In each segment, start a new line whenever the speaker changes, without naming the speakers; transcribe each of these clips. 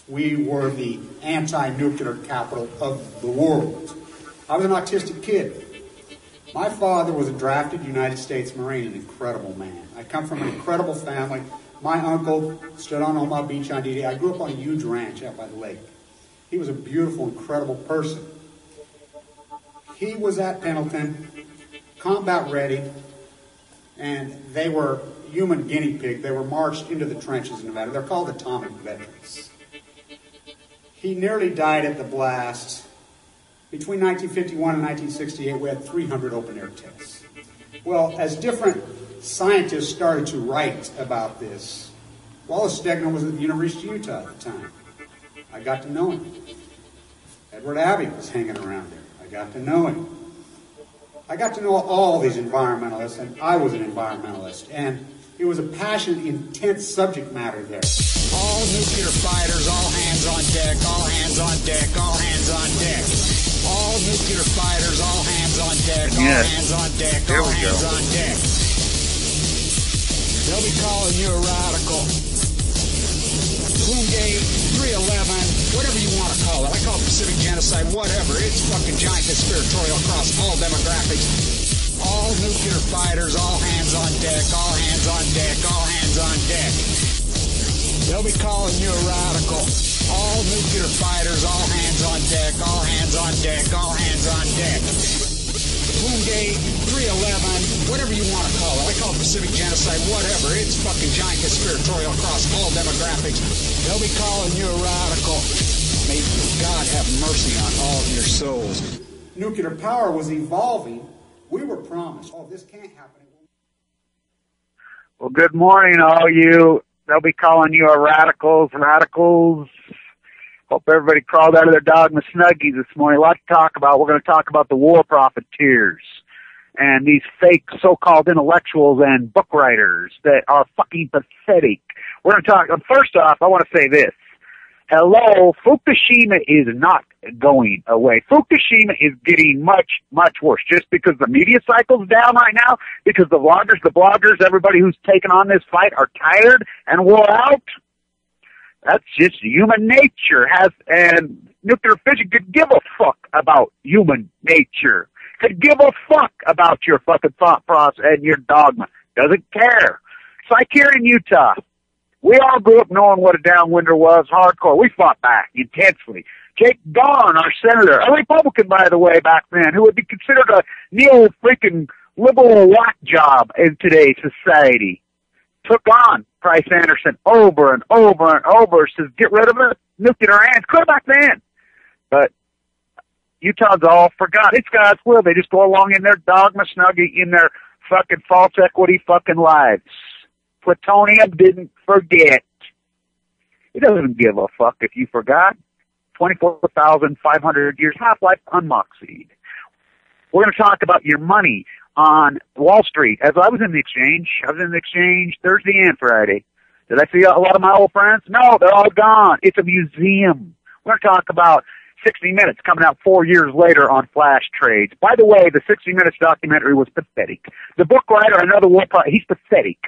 We were the anti-nuclear capital of the world. I was an autistic kid. My father was a drafted United States Marine, an incredible man. I come from an incredible family. My uncle stood on Omaha Beach on D-Day. I grew up on a huge ranch out by the lake. He was a beautiful, incredible person. He was at Pendleton, combat ready, and they were human guinea pig. They were marched into the trenches in Nevada. They're called atomic veterans. He nearly died at the blast. Between 1951 and 1968, we had 300 open-air tests. Well, as different scientists started to write about this, Wallace Stegner was at the University of Utah at the time. I got to know him. Edward Abbey was hanging around there. I got to know him. I got to know all these environmentalists, and I was an environmentalist, and it was a passionate, intense subject matter there.
All nuclear fighters, all hands on deck, all hands on deck, all hands on deck. All nuclear fighters, all hands on deck, all hands on deck, all hands on deck. They'll be calling you a radical. Bloomgate, 311, whatever you want to call it. I call it Pacific genocide, whatever. It's fucking giant conspiratorial across all demographics. All nuclear fighters, all hands on deck, all hands on deck, all hands on deck. They'll be calling you a radical. All nuclear fighters, all hands on deck, all hands on deck, all hands on deck. Bloomgate, 311, whatever you want to call it. I call it Pacific genocide, whatever. It's fucking giant conspiratorial across all demographics. They'll be calling you a radical. May God have mercy on all of your souls.
Nuclear power was evolving. We were promised, oh, this can't happen.
Well, good morning, all you. They'll be calling you a radicals. Hope everybody crawled out of their dogma snuggies this morning. A lot to talk about. We're going to talk about the war profiteers and these fake so-called intellectuals and book writers that are fucking pathetic. We're going to talk, first off, I want to say this. Hello, Fukushima is not going away. Fukushima is getting much, much worse just because the media cycle's down right now, because the bloggers, everybody who's taken on this fight are tired and wore out. That's just human nature. And nuclear physics could give a fuck about human nature. Could give a fuck about your fucking thought process and your dogma. Doesn't care. It's like here in Utah. We all grew up knowing what a downwinder was, hardcore. We fought back intensely. Jake Gahn, our senator, a Republican, by the way, back then, who would be considered a neo-freaking liberal whack job in today's society, took on Price Anderson over and over and over, says get rid of it, nuclear hands. Could have back then. But Utah's all forgot. It's God's will. They just go along in their dogma snuggie, in their fucking false equity fucking lives. Plutonium didn't forget. It doesn't give a fuck if you forgot. 24,500 years half-life unmoxied. We're going to talk about your money on Wall Street. As I was in the exchange Thursday and Friday. Did I see a lot of my old friends? No, they're all gone. It's a museum. We're going to talk about 60 Minutes coming out 4 years later on flash trades. By the way, the 60 Minutes documentary was pathetic. The book writer, another war product, he's pathetic.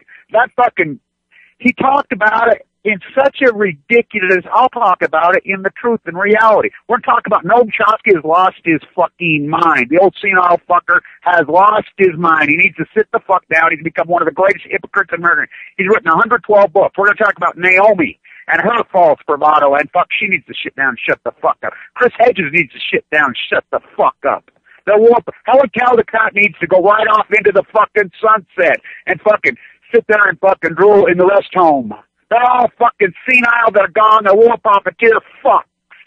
He talked about it in such a ridiculous, I'll talk about it in the truth and reality. We're talking about Noam Chomsky has lost his fucking mind. The old senile fucker has lost his mind. He needs to sit the fuck down. He's become one of the greatest hypocrites in America. He's written 112 books. We're going to talk about Naomi and her false bravado, and fuck, she needs to sit down and shut the fuck up. Chris Hedges needs to sit down and shut the fuck up. Helen Caldecott needs to go right off into the fucking sunset and fucking sit there and fucking drool in the rest home. They're all fucking senile. They're gone. They're war profiteer fucks.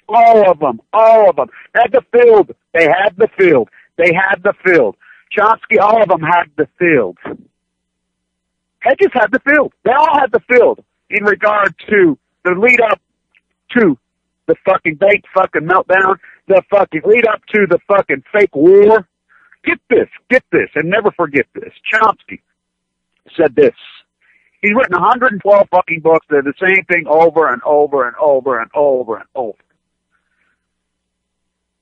All of them. They had the field. Chomsky, all of them had the field. Hedges had the field. They all had the field in regard to the lead up to the fucking bank fucking meltdown, the fucking lead up to the fucking fake war. Get this, and never forget this. Chomsky said this. He's written 112 fucking books. They're the same thing over and over and over and over and over.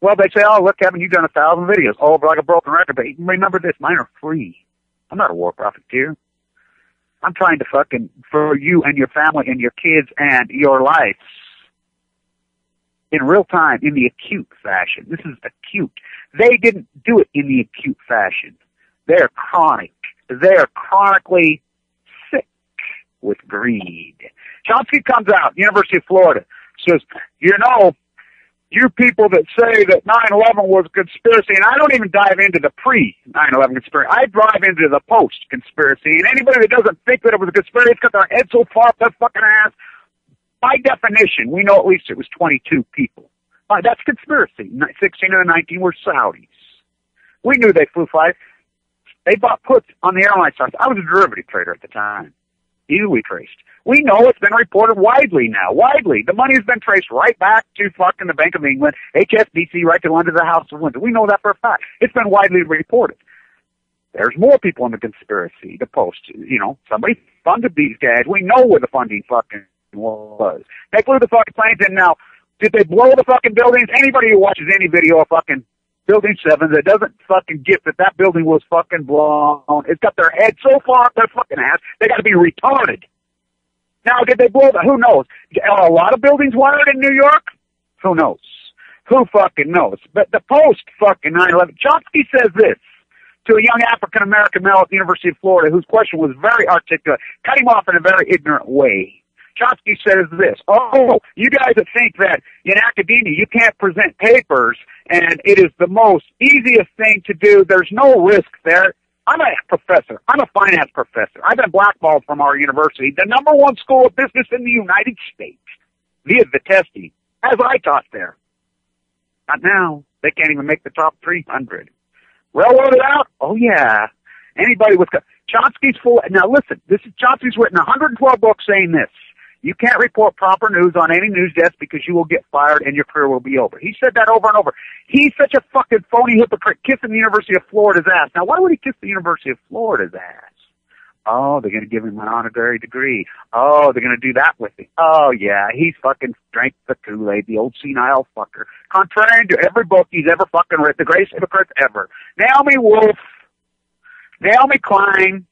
Well, they say, oh, look, Kevin, you've done 1,000 videos over like a broken record. But remember this, mine are free. I'm not a war profiteer. I'm trying to fucking, for you and your family and your kids and your lives. in real time, in the acute fashion. This is acute. They didn't do it in the acute fashion. They're chronic. They're chronically sick with greed. Chomsky comes out, University of Florida, says, you know, you people that say that 9/11 was a conspiracy, and I don't even dive into the pre-9/11 conspiracy. I dive into the post-conspiracy, and anybody that doesn't think that it was a conspiracy, it's got their head so far up their fucking ass. By definition, we know at least it was 22 people. That's conspiracy. 16 of the 19 were Saudis. We knew they flew flights. They bought puts on the airline stocks. I was a derivative trader at the time. Easily traced. We know it's been reported widely now. Widely. The money has been traced right back to fucking the Bank of England, HSBC, right to under the House of Windsor. We know that for a fact. It's been widely reported. There's more people in the conspiracy. The Post, you know, somebody funded these guys. We know where the funding fucking was. They flew the fucking planes in. Now, did they blow the fucking buildings? Anybody who watches any video of fucking Building 7 that doesn't fucking get that building was fucking blown, it's got their head so far up their fucking ass, they gotta be retarded. Now, did they blow who knows? Are a lot of buildings wired in New York? Who knows? Who fucking knows? But the Post fucking 9/11, Chomsky says this to a young African-American male at the University of Florida whose question was very articulate, cut him off in a very ignorant way. Chomsky says this, oh, you guys that think that in academia you can't present papers and it is the most easiest thing to do, there's no risk there. I'm a professor. I'm a finance professor. I've been blackballed from our university, the #1 school of business in the United States, via the testing, as I taught there. Not now. They can't even make the top 300. Railroaded out? Oh, yeah. Anybody with... Chomsky's full... Now, listen. Chomsky's written 112 books saying this. You can't report proper news on any news desk because you will get fired and your career will be over. He said that over and over. He's such a fucking phony hypocrite kissing the University of Florida's ass. Now, why would he kiss the University of Florida's ass? Oh, they're going to give him an honorary degree. Oh, they're going to do that with him. Oh, yeah, he's fucking drank the Kool-Aid, the old senile fucker. Contrary to every book he's ever fucking read, the greatest hypocrite ever. Naomi Wolf, Naomi Klein,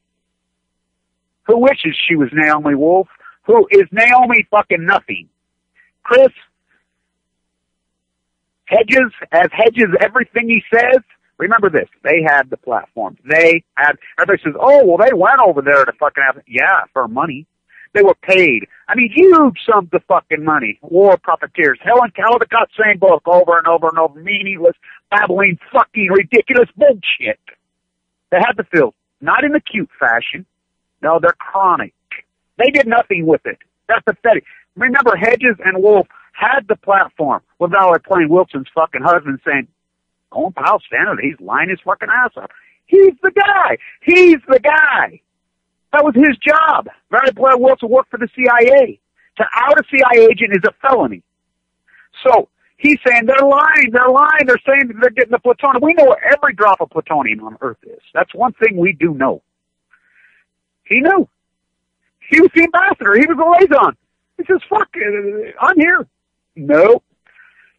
who wishes she was Naomi Wolf, who is Naomi fucking nothing. Chris Hedges, as Hedges everything he says, remember this, they had the platform. They had, everybody says, oh, well, they went over there to fucking have, yeah, for money. They were paid. I mean, huge sums of fucking money. War profiteers. Helen Caldecott, same book over and over and over. Meaningless, babbling, fucking ridiculous bullshit. They had the filth. Not in a cute fashion. No, they're chronic. They did nothing with it. That's pathetic. Remember, Hedges and Wolf had the platform with Valerie Plain Wilson's fucking husband saying, oh, pal, stand it. He's lying his fucking ass off. He's the guy. He's the guy. That was his job. Valerie Plain Wilson worked for the CIA. To out a CIA agent is a felony. So he's saying they're lying. They're lying. They're saying that they're getting the plutonium. We know where every drop of plutonium on Earth is. That's one thing we do know. He knew. He was the ambassador. He was the liaison. He says, fuck, I'm here. No.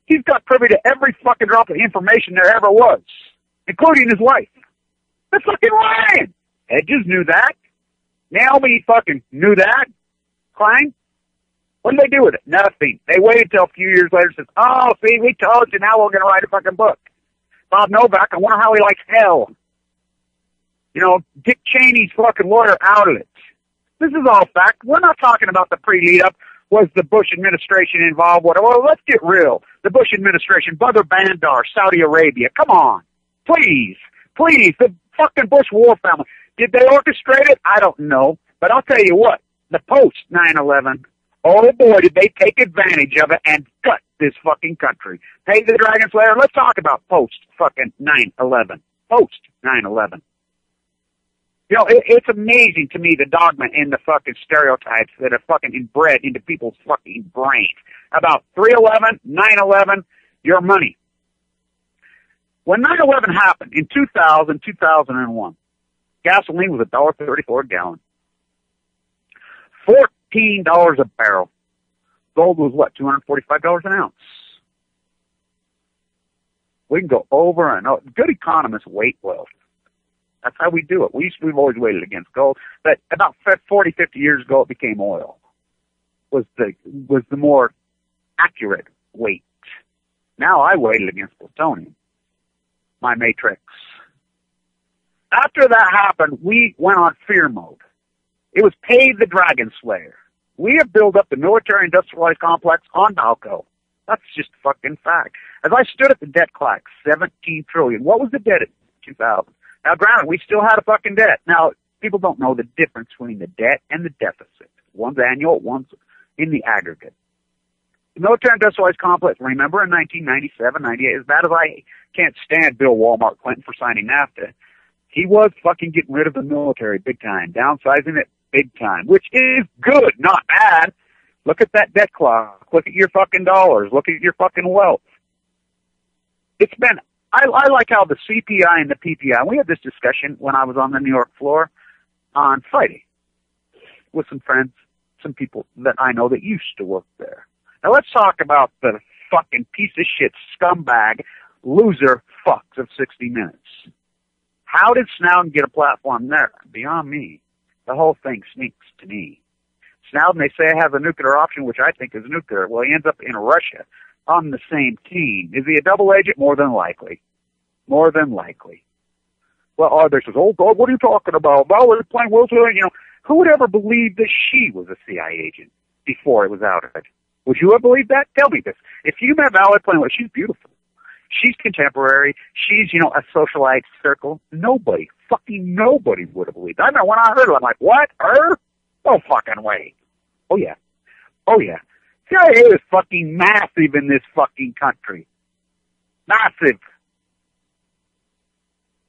He's got privy to every fucking drop of information there ever was, including his wife. That's fucking lying. Hedges knew that. Naomi fucking knew that. Klein? What did they do with it? Nothing. They waited till a few years later and says, oh, see, we told you, now we're going to write a fucking book. Bob Novak, I wonder how he likes hell. You know, Dick Cheney's fucking lawyer outed it. This is all fact. We're not talking about the pre-lead up. Was the Bush administration involved? Well, let's get real. The Bush administration, Brother Bandar, Saudi Arabia. Come on. Please. Please. The fucking Bush war family. Did they orchestrate it? I don't know. But I'll tell you what. The post 9/11, oh boy, did they take advantage of it and gut this fucking country. Pay the Dragon Slayer. Let's talk about post fucking 9/11. Post 9/11. You know, it's amazing to me the dogma and the fucking stereotypes that are fucking inbred into people's fucking brains about 3/11, 9/11, your money. When 9/11 happened in 2000, 2001, gasoline was $1.34 a gallon, $14 a barrel. Gold was what, $245 an ounce. We can go over and over. Good economists wait well. That's how we do it. We've always waited against gold. But about 40, 50 years ago, it became oil. Was the more accurate weight. Now I weighed it against plutonium, my matrix. After that happened, we went on fear mode. It was pay the Dragon Slayer. We have built up the military-industrialized complex on Balco. That's just a fucking fact. As I stood at the debt clock, $17 trillion. What was the debt at 2000? Now, granted, we still had a fucking debt. Now, people don't know the difference between the debt and the deficit. One's annual, one's in the aggregate. The military-industrialized complex, remember in 1997, 98, as bad as I can't stand Bill Walmart Clinton for signing NAFTA, he was fucking getting rid of the military big time, downsizing it big time, which is good, not bad. Look at that debt clock. Look at your fucking dollars. Look at your fucking wealth. It's been, I like how the CPI and the PPI, we had this discussion when I was on the New York floor on Friday with some friends, some people that I know that used to work there. Now let's talk about the fucking piece of shit, scumbag, loser fucks of 60 Minutes. How did Snowden get a platform there? Beyond me. The whole thing sneaks to me. Snowden, they say, has a nuclear option, which I think is nuclear. Well, he ends up in Russia on the same team. Is he a double agent? More than likely. More than likely. Well, others says, oh, God, what are you talking about? Valerie Plame Wilson, you know, who would ever believe that she was a CIA agent before it was outed? Would you have believed that? Tell me this. If you met Valerie Plame Wilson, she's beautiful. She's contemporary. She's, you know, a socialite circle. Nobody, fucking nobody would have believed. I know when I heard her, I'm like, what? Her? No fucking way. Oh, yeah. Oh, yeah. CIA is fucking massive in this fucking country. Massive.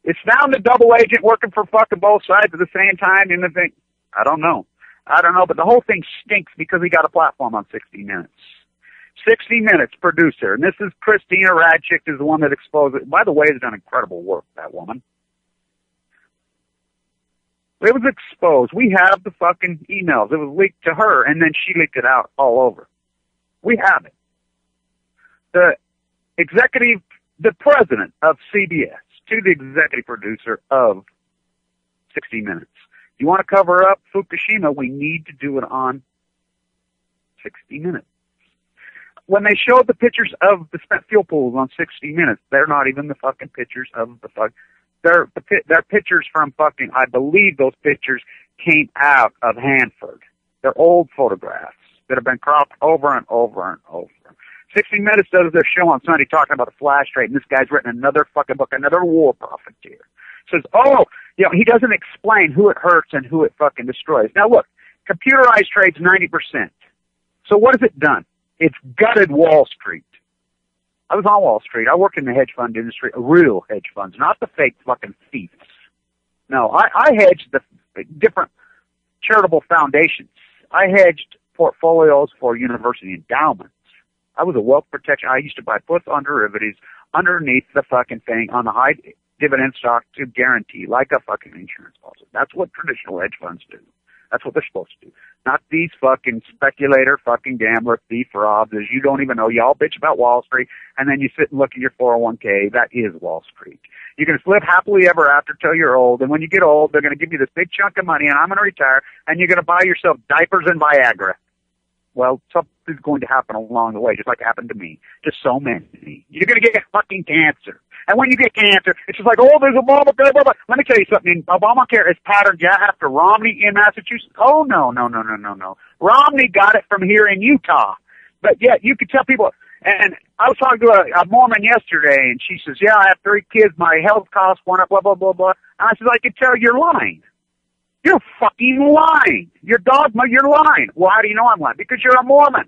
It's now the double agent working for fucking both sides at the same time in the thing. I don't know. I don't know, but the whole thing stinks because he got a platform on 60 Minutes. 60 Minutes producer, and this is Christina Radchick is the one that exposed it. By the way, has done incredible work, that woman. It was exposed. We have the fucking emails. It was leaked to her, and then she leaked it out all over. We have it. The president of CBS to the executive producer of 60 Minutes. If you want to cover up Fukushima, we need to do it on 60 Minutes. When they showed the pictures of the spent fuel pools on 60 Minutes, they're not even the fucking pictures of the fuck. They're pictures from fucking, I believe those pictures came out of Hanford. They're old photographs that have been cropped over and over and over. 60 Minutes does their show on Sunday talking about the flash trade, and this guy's written another fucking book, another war profiteer. Says, oh, you know, he doesn't explain who it hurts and who it fucking destroys. Now look, computerized trade's 90%. So what has it done? It's gutted Wall Street. I was on Wall Street. I work in the hedge fund industry, real hedge funds, not the fake fucking thieves. No, I hedged the different charitable foundations. I hedged portfolios for university endowments. I was a wealth protection. I used to buy puts on derivatives underneath the fucking thing on the high dividend stock to guarantee, like a fucking insurance policy. That's what traditional hedge funds do. That's what they're supposed to do. Not these fucking speculator, fucking gambler, thief robs, as you don't even know. Y'all bitch about Wall Street, and then you sit and look at your 401k. That is Wall Street. You can live happily ever after till you're old, and when you get old, they're going to give you this big chunk of money, and I'm going to retire, and you're going to buy yourself diapers and Viagra. Well, something's going to happen along the way, just like it happened to me. Just so many. You're going to get fucking cancer. And when you get cancer, it's just like, oh, there's Obamacare, blah, blah. Let me tell you something. Obamacare is patterned after Romney in Massachusetts. Oh, no. Romney got it from here in Utah. But yet, you could tell people, and I was talking to a Mormon yesterday, and she says, yeah, I have 3 kids, my health costs went up, blah, blah, blah, blah. And I said, I could tell you're lying. You're fucking lying. You're dogma, you're lying. Well, how do you know I'm lying? Because you're a Mormon.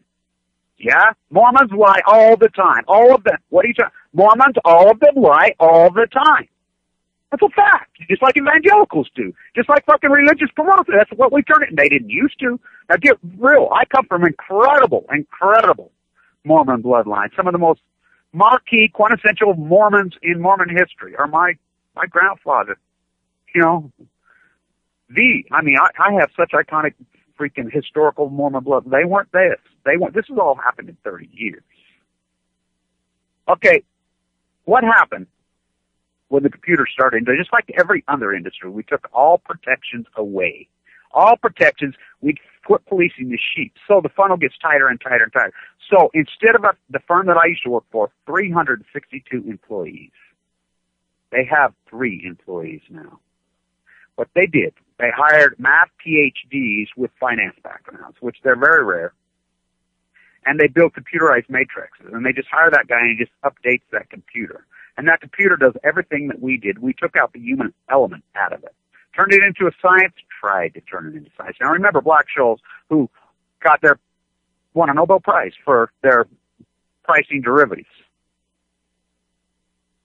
Yeah? Mormons lie all the time. All of them. What are you talking? Mormons, all of them lie all the time. That's a fact. Just like evangelicals do. Just like fucking religious promoters. That's what we turn it. And they didn't used to. Now get real. I come from incredible Mormon bloodline. Some of the most marquee, quintessential Mormons in Mormon history are my grandfather. You know, I have such iconic freaking historical Mormon blood. They weren't this. This has all happened in 30 years. Okay, what happened when the computer started? Just like every other industry, we took all protections away. all protections. We'd quit policing the sheep. So the funnel gets tighter and tighter and tighter. So instead of the firm that I used to work for, 362 employees, they have 3 employees now. What they did, they hired math PhDs with finance backgrounds, which they're very rare. And they built computerized matrices. And they just hire that guy and he just updates that computer. And that computer does everything that we did. We took out the human element out of it. Turned it into a science, tried to turn it into science. Now remember Black-Scholes, who won a Nobel Prize for their pricing derivatives.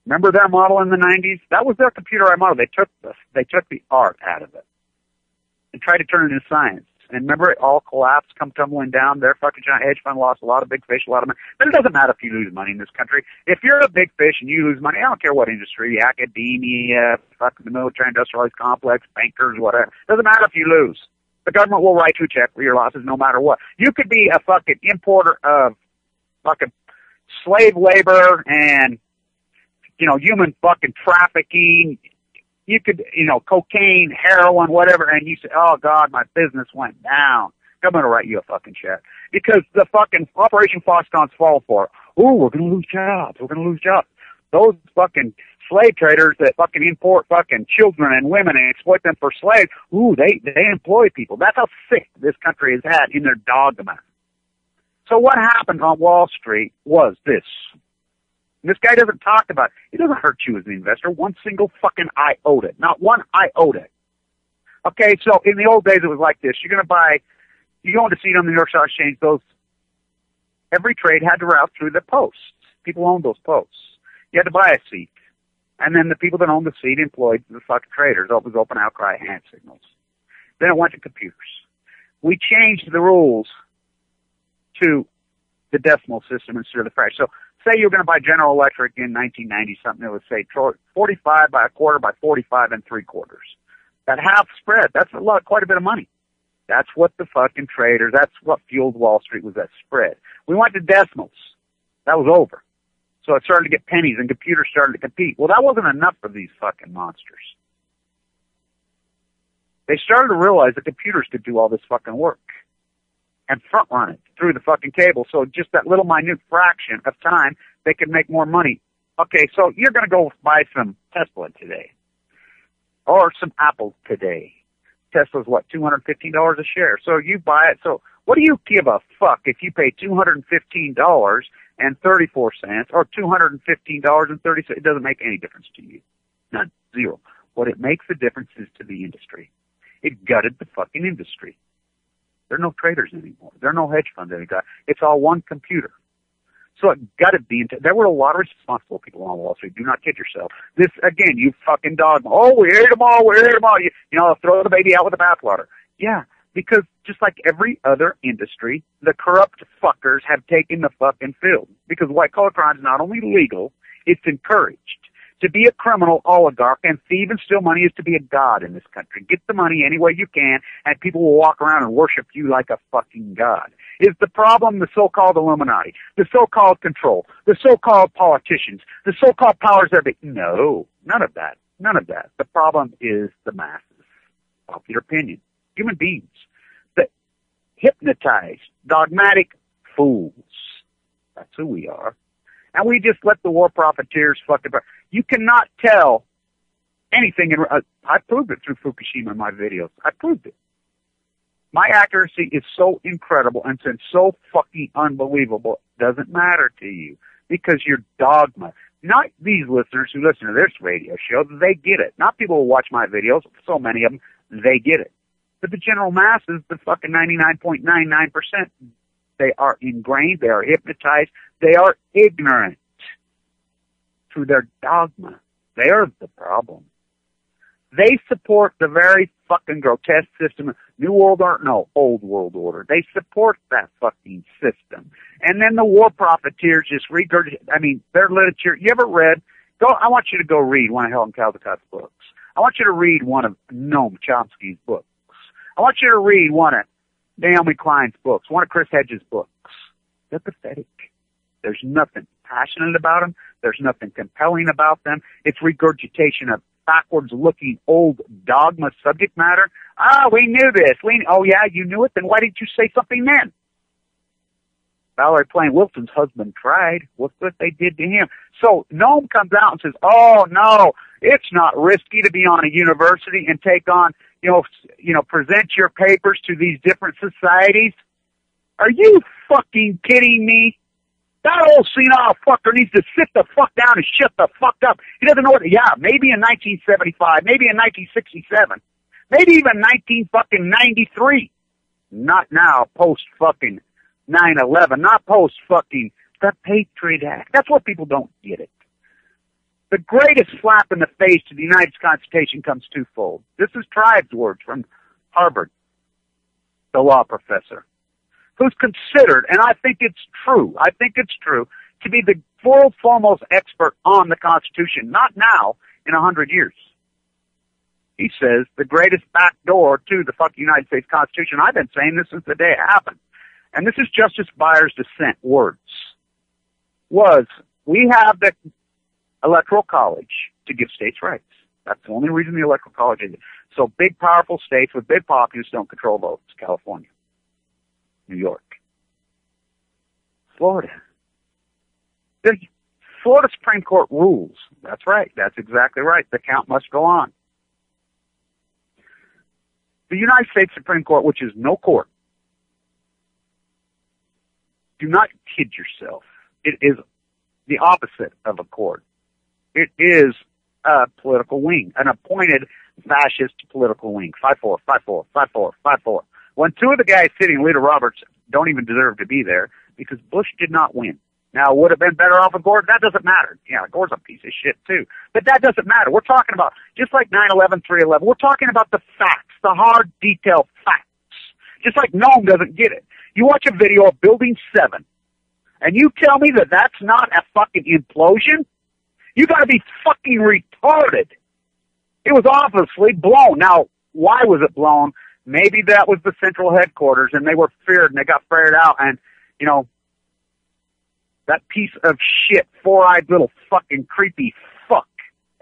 Remember their model in the 90s? That was their computerized model. They took the art out of it and tried to turn it into science. And remember, it all collapsed, come tumbling down. Their fucking giant hedge fund lost a lot of big fish, a lot of money. But it doesn't matter if you lose money in this country. If you're a big fish and you lose money, I don't care what industry, academia, fucking the military industrialized complex, bankers, whatever. It doesn't matter if you lose. The government will write you a check for your losses no matter what. You could be a fucking importer of fucking slave labor and, human fucking trafficking. You could, cocaine, heroin, whatever, and you say, oh, God, my business went down. Government will write you a fucking check. Because the fucking Operation Foxconn's fall for it. Ooh, we're going to lose jobs. We're going to lose jobs. Those fucking slave traders that fucking import fucking children and women and exploit them for slaves, ooh, they employ people. That's how sick this country has had in their dogma. So what happened on Wall Street was this. This guy doesn't talk about it. It doesn't hurt you as an investor. One single fucking iota. Not one iota. Okay, so in the old days it was like this. You go into seat on the New York Stock Exchange, every trade had to route through the posts. People owned those posts. You had to buy a seat. And then the people that owned the seat employed the fucking traders. It was open outcry hand signals. Then it went to computers. We changed the rules to the decimal system instead of the fraction. So say you're going to buy General Electric in 1990 something that would say 45 by a quarter by 45 and 3/4. That half spread, that's quite a bit of money. That's what the fucking traders, that's what fueled Wall Street, was that spread. We went to decimals. That was over. So it started to get pennies and computers started to compete. Well, that wasn't enough for these fucking monsters. They started to realize that computers could do all this fucking work and front run it through the fucking table. So just that little minute fraction of time, they could make more money. Okay, so you're going to go buy some Tesla today or some Apple today. Tesla's what, $215 a share. So you buy it. So what do you give a fuck if you pay $215.34 or $215.30? It doesn't make any difference to you. None. Zero. What it makes a difference is to the industry. It gutted the fucking industry. There are no traders anymore. There are no hedge funds anymore. It's all one computer. So it gutted there were a lot of responsible people on Wall Street. Do not kid yourself. This, again, you fucking dog. Oh, we ate them all. We ate them all. Throw the baby out with the bathwater. Yeah, because just like every other industry, the corrupt fuckers have taken the fucking field. Because white-collar crime is not only legal, it's encouraged. To be a criminal oligarch and thieve and steal money is to be a god in this country. Get the money any way you can, and people will walk around and worship you like a fucking god. Is the problem the so-called Illuminati, the so-called control, the so-called politicians, the so-called powers that be? No, none of that. None of that. The problem is the masses. Popular opinion. Human beings. The hypnotized, dogmatic fools. That's who we are. And we just let the war profiteers fuck about. You cannot tell anything. I proved it through Fukushima in my videos. I proved it. My accuracy is so incredible and so fucking unbelievable, it doesn't matter to you because your dogma. Not these listeners who listen to this radio show, they get it. Not people who watch my videos, so many of them, they get it. But the general masses, the fucking 99.99%, they are ingrained, they are hypnotized, they are ignorant through their dogma. They are the problem. They support the very fucking grotesque system, New World Order, no, Old World Order. They support that fucking system. And then the war profiteers just regurgitate, their literature. You ever read, I want you to go read one of Helen Caldicott's books. I want you to read one of Noam Chomsky's books. I want you to read one of Naomi Klein's books, one of Chris Hedges' books. They're pathetic. There's nothing passionate about them. There's nothing compelling about them. It's regurgitation of backwards-looking old dogma subject matter. We knew this. Oh, yeah, you knew it? Then why didn't you say something then? Valerie Plain Wilson's husband tried. What's what they did to him? So Noam comes out and says, oh, no, it's not risky to be on a university and take on, present your papers to these different societies. Are you fucking kidding me? That old senile fucker needs to sit the fuck down and shut the fuck up. He doesn't know what, maybe in 1975, maybe in 1967, maybe even 1993. Not now, post-fucking 9/11, not post-fucking the Patriot Act. That's what people don't get it. The greatest slap in the face to the United States Constitution comes twofold. This is Tribe's words from Harvard, the law professor, who's considered, and I think it's true, to be the world's foremost expert on the Constitution, not now, in 100 years. He says the greatest backdoor to the fucking United States Constitution, I've been saying this since the day it happened, and this is Justice Breyer's dissent words, was we have the Electoral College to give states rights. That's the only reason the Electoral College is. So big, powerful states with big populaces don't control votes. California, New York, Florida. The Florida Supreme Court rules. That's right. That's exactly right. The count must go on. The United States Supreme Court, which is no court, do not kid yourself. It is the opposite of a court. It is a political wing, an appointed fascist political wing. 5-4, 5-4, 5-4, 5-4. When two of the guys sitting, Lita Roberts, don't even deserve to be there because Bush did not win. Now, would have been better off with Gore? That doesn't matter. Yeah, Gore's a piece of shit, too. But that doesn't matter. We're talking about, just like 9/11, 3/11, we're talking about the facts, the hard, detailed facts. Just like Noam doesn't get it. You watch a video of Building 7, and you tell me that that's not a fucking implosion? You gotta be fucking retarded. It was obviously blown. Now, why was it blown? Maybe that was the central headquarters, and they were feared, and they got ferreted out, and, that piece of shit, four-eyed little fucking creepy fuck,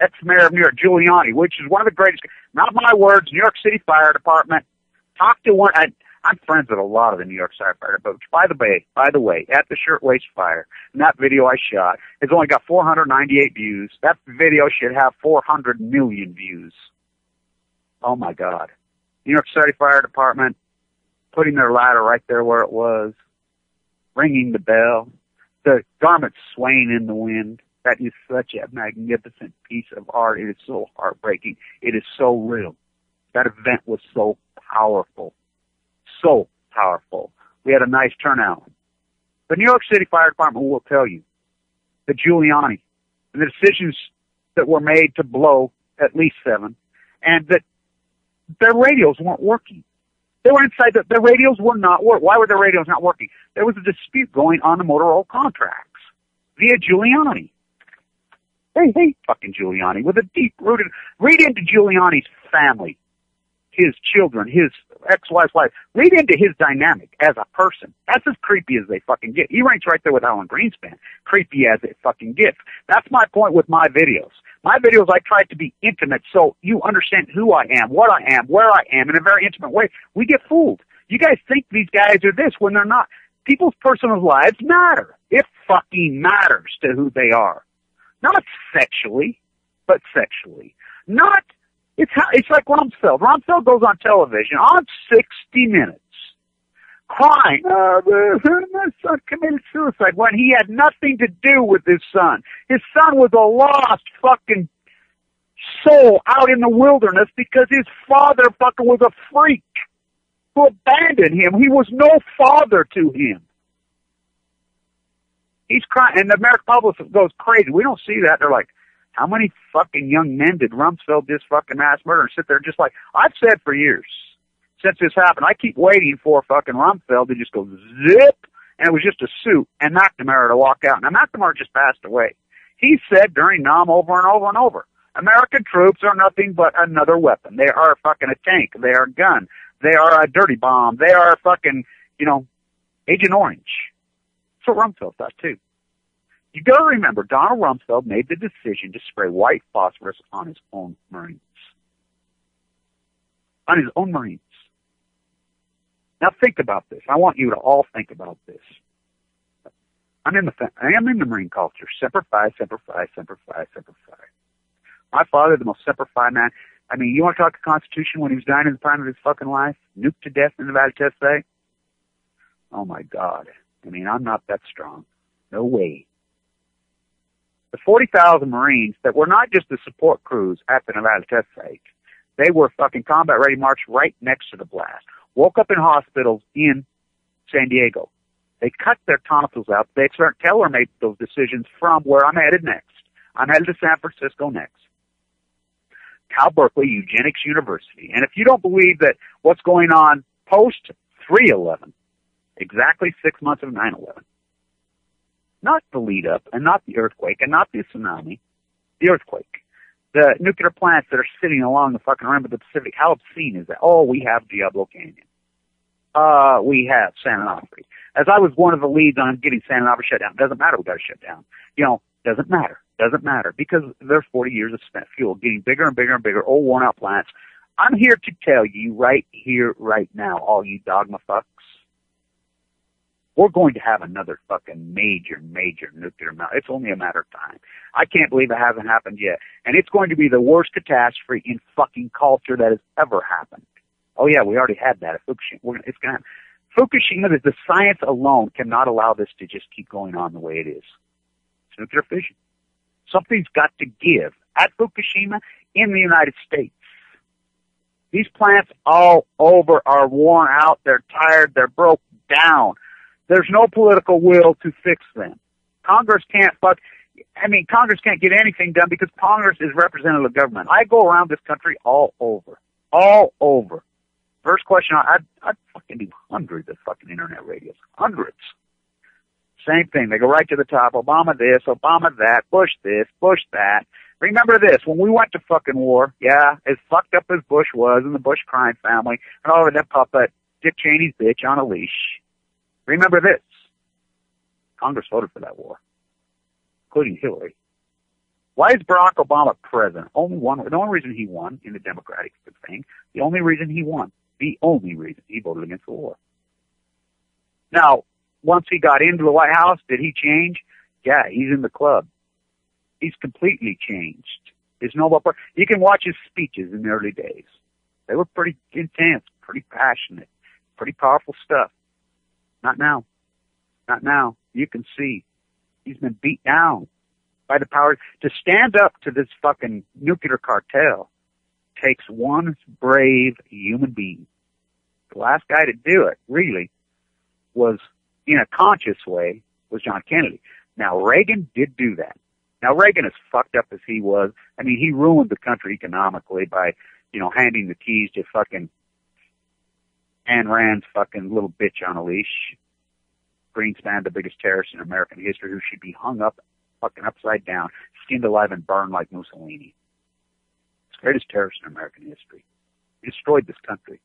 ex-mayor of New York, Giuliani, which is one of the greatest, not my words, New York City Fire Department, talked to one, I'm friends with a lot of the New York City Fire Department, which, by the way, at the Shirtwaist Fire, and that video I shot, has only got 498 views. That video should have 400 million views. Oh my God. New York City Fire Department, putting their ladder right there where it was, ringing the bell, the garments swaying in the wind. That is such a magnificent piece of art. It is so heartbreaking. It is so real. That event was so powerful. So powerful. We had a nice turnout. The New York City Fire Department will tell you that Giuliani and the decisions that were made to blow at least 7, and that their radios weren't working. They were inside, the radios were not working. Why were the radios not working? There was a dispute going on the Motorola contracts via Giuliani. They hate fucking Giuliani with a deep-rooted, read into Giuliani's family, his children, his ex-wife's wife. Read into his dynamic as a person. That's as creepy as they fucking get. He ranks right there with Alan Greenspan. Creepy as it fucking gets. That's my point with my videos. My videos, I try to be intimate so you understand who I am, what I am, where I am in a very intimate way. We get fooled. You guys think these guys are this when they're not. People's personal lives matter. It fucking matters to who they are. Not sexually, but sexually. Not, it's like Rumsfeld. Rumsfeld goes on television on 60 Minutes crying, my son committed suicide when he had nothing to do with his son. His son was a lost fucking soul out in the wilderness because his father fucking was a freak who abandoned him. He was no father to him. He's crying, and the American public goes crazy. We don't see that. They're like, how many fucking young men did Rumsfeld just fucking mass murder and sit there just like, I've said for years, since this happened, I keep waiting for fucking Rumsfeld to just go zip, and it was just a suit, and McNamara to walk out. Now, McNamara just passed away. He said during Nam over and over and over, American troops are nothing but another weapon. They are fucking a tank. They are a gun. They are a dirty bomb. They are fucking, Agent Orange. That's what Rumsfeld thought, too. You got to remember, Donald Rumsfeld made the decision to spray white phosphorus on his own Marines. On his own Marines. Now think about this. I want you to all think about this. I am in the Marine culture. Semper Fi, Semper Fi, Semper Fi, Semper Fi. My father, the most Semper Fi man. I mean, you want to talk the Constitution when he was dying in the prime of his fucking life? Nuked to death in the Valley Teste? Oh my God. I mean, I'm not that strong. No way. The 40,000 Marines that were not just the support crews at the Nevada test site, they were fucking combat ready, marched right next to the blast. Woke up in hospitals in San Diego. They cut their tonsils out. They Teller made those decisions from where I'm headed next. I'm headed to San Francisco next. Cal Berkeley Eugenics University. And if you don't believe that what's going on post 3/11, exactly 6 months of 9/11, not the lead up and not the earthquake and not the tsunami, the earthquake, the nuclear plants that are sitting along the fucking rim of the Pacific, how obscene is that? Oh, we have Diablo Canyon. We have San Onofre. As I was one of the leads on getting San Onofre shut down, doesn't matter, we got to shut down. You know, doesn't matter, because there's 40 years of spent fuel, getting bigger and bigger and bigger, old worn out plants. I'm here to tell you right here, right now, all you dogma fucks, we're going to have another fucking major nuclear melt. It's only a matter of time. I can't believe it hasn't happened yet. And it's going to be the worst catastrophe in fucking culture that has ever happened. Oh yeah, we already had that at Fukushima. It's going to happen. Fukushima, the science alone cannot allow this to just keep going on the way it is. It's nuclear fission. Something's got to give at Fukushima in the United States. These plants all over are worn out. They're tired. They're broke down. There's no political will to fix them. Congress can't get anything done because Congress is representative government. I go around this country all over. First question, I'd fucking do hundreds of fucking internet radios. Hundreds. Same thing. They go right to the top. Obama this, Obama that, Bush this, Bush that. Remember this, when we went to fucking war, yeah, as fucked up as Bush was and the Bush crime family and all of that puppet, Dick Cheney's bitch on a leash. Remember this. Congress voted for that war, including Hillary. Why is Barack Obama president? The only reason he won in the Democratic thing, the only reason he voted against the war. Now, once he got into the White House, did he change? Yeah, he's in the club. He's completely changed. You can watch his speeches in the early days. They were pretty intense, pretty passionate, pretty powerful stuff. Not now. Not now. You can see he's been beat down by the powers. To stand up to this fucking nuclear cartel takes one brave human being. The last guy to do it, really, was, in a conscious way, was John Kennedy. Now, Reagan did do that. Now, Reagan, as fucked up as he was, I mean, he ruined the country economically by, handing the keys to fucking Ayn Rand's fucking little bitch on a leash. Greenspan, the biggest terrorist in American history, who should be hung up fucking upside down, skinned alive and burned like Mussolini. It's the greatest terrorist in American history. He destroyed this country.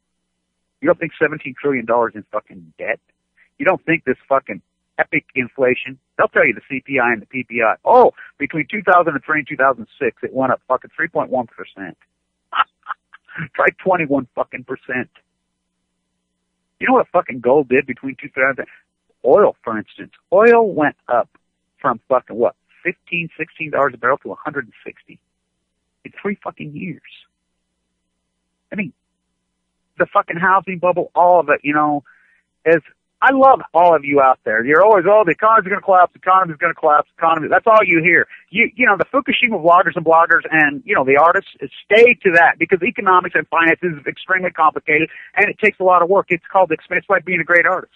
You don't think $17 trillion in fucking debt? You don't think this fucking epic inflation? They'll tell you the CPI and the PPI. Oh, between 2003 and 2006, it went up fucking 3.1%. Try 21 fucking percent. You know what fucking gold did between 2000? Oil, for instance. Oil went up from fucking what? $15, $16 a barrel to $160 in 3 fucking years. I mean, the fucking housing bubble, all of it, I love all of you out there. You're always, the economy's going to collapse, that's all you hear. The Fukushima vloggers and bloggers and, the artists, stay to that because economics and finance is extremely complicated and it takes a lot of work. It's called expense, like being a great artist.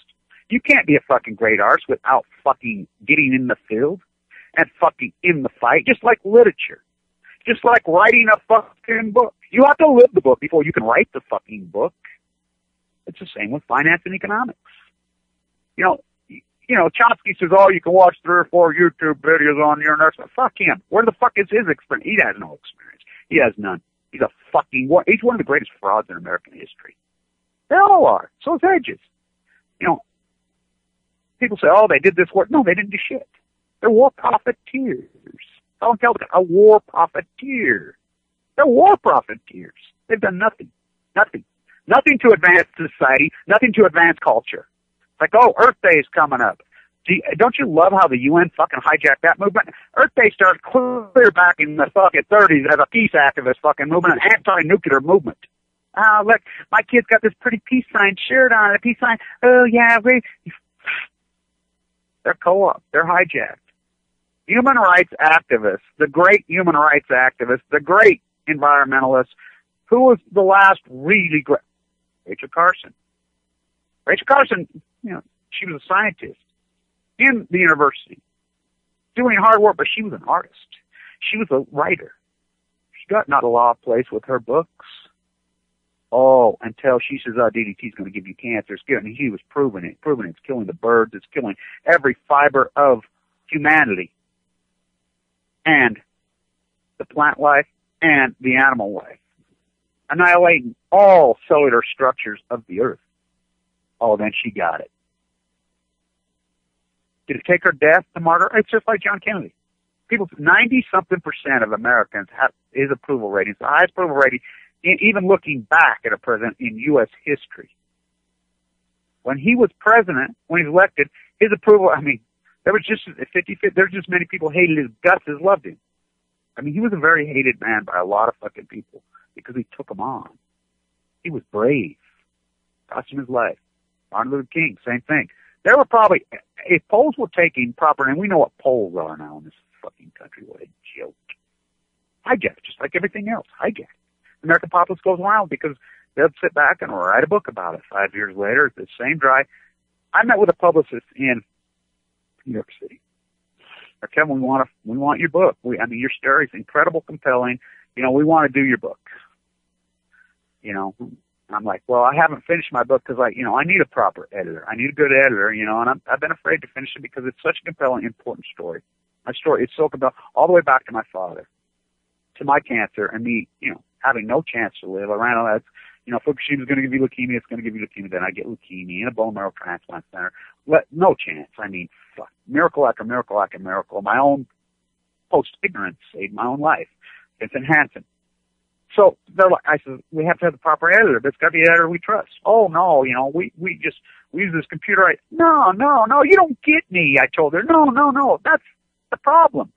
You can't be a fucking great artist without fucking getting in the field and fucking in the fight, just like literature. Just like writing a fucking book. You have to live the book before you can write the fucking book. It's the same with finance and economics. Chomsky says, you can watch 3 or 4 YouTube videos on the internet. Fuck him. Where the fuck is his experience? He has no experience. He has none. He's he's one of the greatest frauds in American history. They all are. So is Hedges. People say, they did this work. No, they didn't do shit. They're war profiteers. Helen Caldicott, a war profiteer. They're war profiteers. They've done nothing. Nothing. Nothing to advance society. Nothing to advance culture. It's like, oh, Earth Day is coming up. Don't you love how the UN fucking hijacked that movement? Earth Day started clear back in the fucking 30s as a peace activist fucking movement, an anti-nuclear movement. Look, my kid's got this pretty peace sign shirt on, a peace sign. Oh, yeah, they're co-op. They're hijacked. Human rights activists, the great human rights activists, the great environmentalists, who was the last really great? Rachel Carson. Rachel Carson, she was a scientist in the university, doing hard work, but she was an artist. She was a writer. She got not a law place with her books. Oh, until she says, DDT's going to give you cancer. And he was proving it. It's killing the birds. It's killing every fiber of humanity and the plant life and the animal life, annihilating all cellular structures of the earth. Oh, then she got it. Did it take her death to martyr? It's just like John Kennedy. 90-something% of Americans have his approval rating. It's the highest approval rating, even looking back at a president in U.S. history. When he was president, when he was elected, his approval, there was just 50-50. There's just many people hated his guts as loved him. He was a very hated man by a lot of fucking people because he took them on. He was brave. Cost him his life. Martin Luther King, same thing. There were probably, if polls were taking proper, and we know what polls are now in this fucking country, what a joke. Hijacked, just like everything else. Hijacked. The American populace goes wild because they'll sit back and write a book about it. 5 years later, it's the same dry. I met with a publicist in New York City. Kevin, we want your book. Your story is incredible, compelling. We want to do your book. I'm like, well, I haven't finished my book because I need a proper editor. I need a good editor, and I've been afraid to finish it because it's such a compelling, important story. My story is so compelling, all the way back to my father, to my cancer, and me, having no chance to live. I ran on that. Fukushima's going to give you leukemia. It's going to give you leukemia. Then I get leukemia in a bone marrow transplant center. No chance. Fuck. Miracle after miracle after miracle. My own post-ignorance saved my own life. It's enhancing. So I said, we have to have the proper editor, but it's got to be an editor we trust. Oh no, we use this computer. No, you don't get me. I told her, no, that's the problem.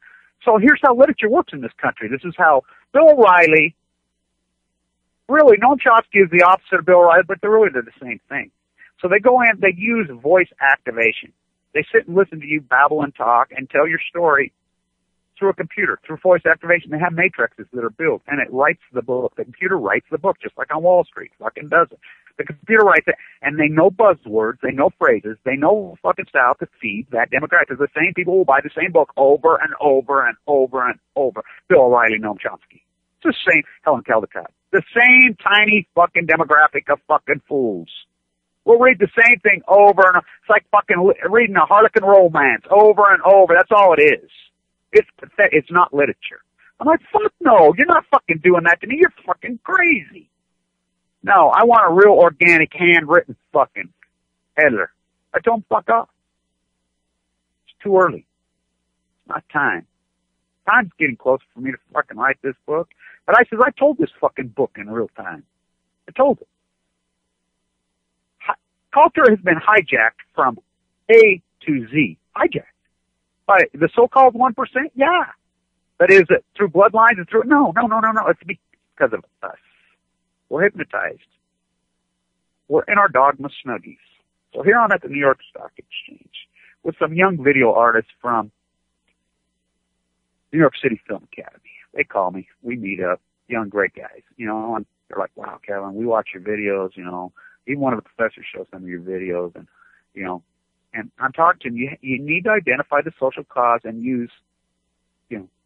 So here's how literature works in this country. This is how Bill O'Reilly, really, Noam Chomsky is the opposite of Bill O'Reilly, but they're the same thing. So they go in, they use voice activation. They sit and listen to you babble and talk and tell your story through a computer, through voice activation. They have matrices that are built, and it writes the book. The computer writes the book, just like on Wall Street. Fucking does it. The computer writes it, and they know buzzwords, they know phrases, they know fucking style to feed that demographic. Because the same people will buy the same book over and over and over and over. Bill O'Reilly, Noam Chomsky. It's the same, Helen Caldicott. The same tiny fucking demographic of fucking fools. We'll read the same thing over and over. It's like fucking reading a Harlequin romance over and over. That's all it is. It's pathetic. It's not literature. I'm like, fuck no. You're not fucking doing that to me. You're fucking crazy. No, I want a real organic, handwritten fucking editor. I told him, fuck off. It's too early. It's not time. Time's getting closer for me to fucking write this book. But I says, I told this fucking book in real time. I told it. Culture has been hijacked from A to Z. Hijacked. By the so-called 1%? Yeah. But is it through bloodlines and through... No. It's because of us. We're hypnotized. We're in our dogma snuggies. So here I'm at the New York Stock Exchange with some young video artists from New York City Film Academy. They call me. We meet up. Young, great guys. And they're like, wow, Kevin, we watch your videos, Even one of the professors shows some of your videos, and, and I'm talking to them. You need to identify the social cause and use,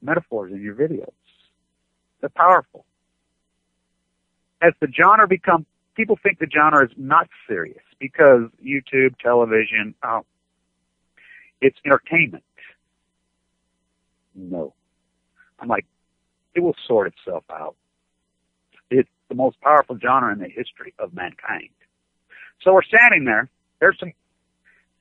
metaphors in your videos. They're powerful. As the genre people think the genre is not serious because YouTube, television, it's entertainment. No. I'm like, it will sort itself out. It's the most powerful genre in the history of mankind. So we're standing there. New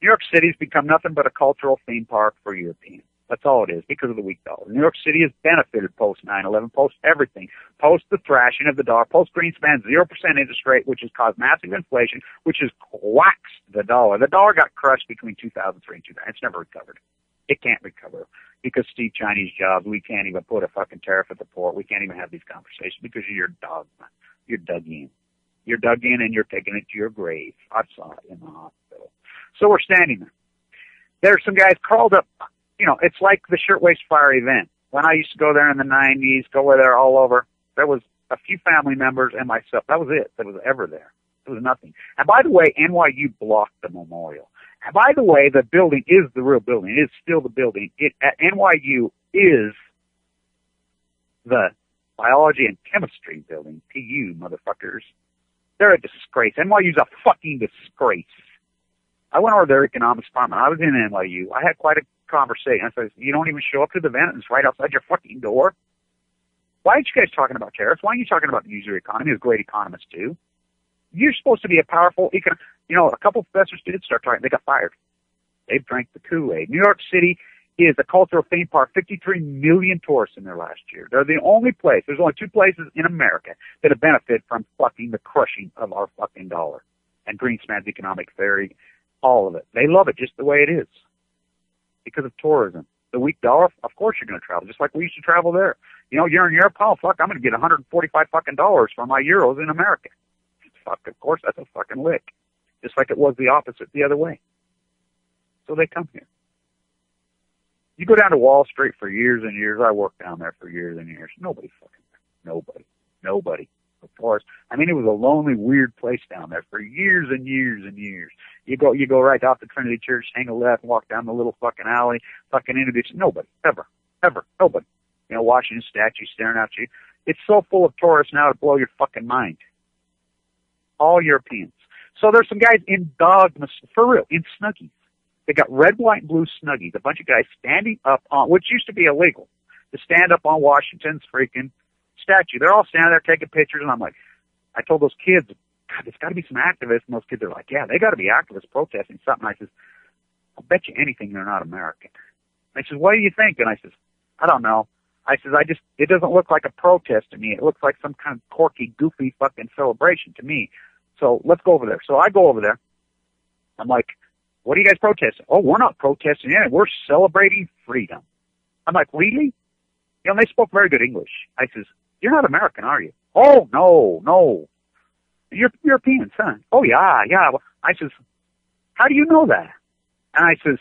York City's become nothing but a cultural theme park for Europeans. That's all it is, because of the weak dollar. New York City has benefited post 9/11, post everything, post the thrashing of the dollar, post Greenspan's 0% interest rate, which has caused massive inflation, which has waxed the dollar. The dollar got crushed between 2003 and 2000. It's never recovered. It can't recover because Steve Chinese jobs. We can't even put a fucking tariff at the port. We can't even have these conversations because you're dogma. You're dug in. You're dug in and you're taking it to your grave. I saw it in the hospital. So we're standing there. There's some guys crawled up. You know, it's like the Shirtwaist Fire event. When I used to go there in the 90s, go there all over, there was a few family members and myself. That was it. That was ever there. There was nothing. And by the way, NYU blocked the memorial. And by the way, the building is the real building. It is still the building. At NYU is the biology and chemistry building. PU, motherfuckers. They're a disgrace. NYU's a fucking disgrace. I went over their economics department. I was in NYU. I had quite a conversation. I said, you don't even show up to the event and it's right outside your fucking door? Why aren't you guys talking about tariffs? Why aren't you talking about the user economy, as great economists do? You're supposed to be a powerful a couple of professors did start talking. They got fired. They've drank the Kool-Aid. New York City is a cultural theme park. 53 million tourists in there last year. They're the only place. There's only two places in America that have benefited from fucking the crushing of our fucking dollar. And Greenspan's economic theory, all of it. They love it just the way it is. Because of tourism. The weak dollar, of course you're going to travel, just like we used to travel there. You know, you're in Europe, oh fuck, I'm going to get $145 fucking dollars for my euros in America. Fuck, of course, that's a fucking lick. Just like it was the opposite the other way. So they come here. You go down to Wall Street for years and years. I worked down there for years and years. Nobody fucking there. Nobody. Of course. I mean, it was a lonely, weird place down there for years and years and years. You go right off the Trinity Church, hang a left, and walk down the little fucking alley, fucking into this. Nobody. Ever. Nobody. You know, watching statues staring at you. It's so full of tourists now to blow your fucking mind. All Europeans. So there's some guys in dogmas, for real, in Snuggies. They got red, white, and blue Snuggies. A bunch of guys standing up on, which used to be illegal, to stand up on Washington's freaking statue. They're all standing there taking pictures, and I'm like, I told those kids, God, there's got to be some activists. And those kids are like, yeah, they got to be activists protesting something. I says, I'll bet you anything they're not American. And I says, what do you think? And I says, I don't know. I says, it doesn't look like a protest to me. It looks like some kind of quirky, goofy fucking celebration to me. So let's go over there. So I go over there. I'm like, what are you guys protesting? Oh, we're not protesting anything. We're celebrating freedom. I'm like, really? You know, they spoke very good English. I says, you're not American, are you? Oh, no. You're European, son. Oh, yeah. I says, how do you know that? And I says,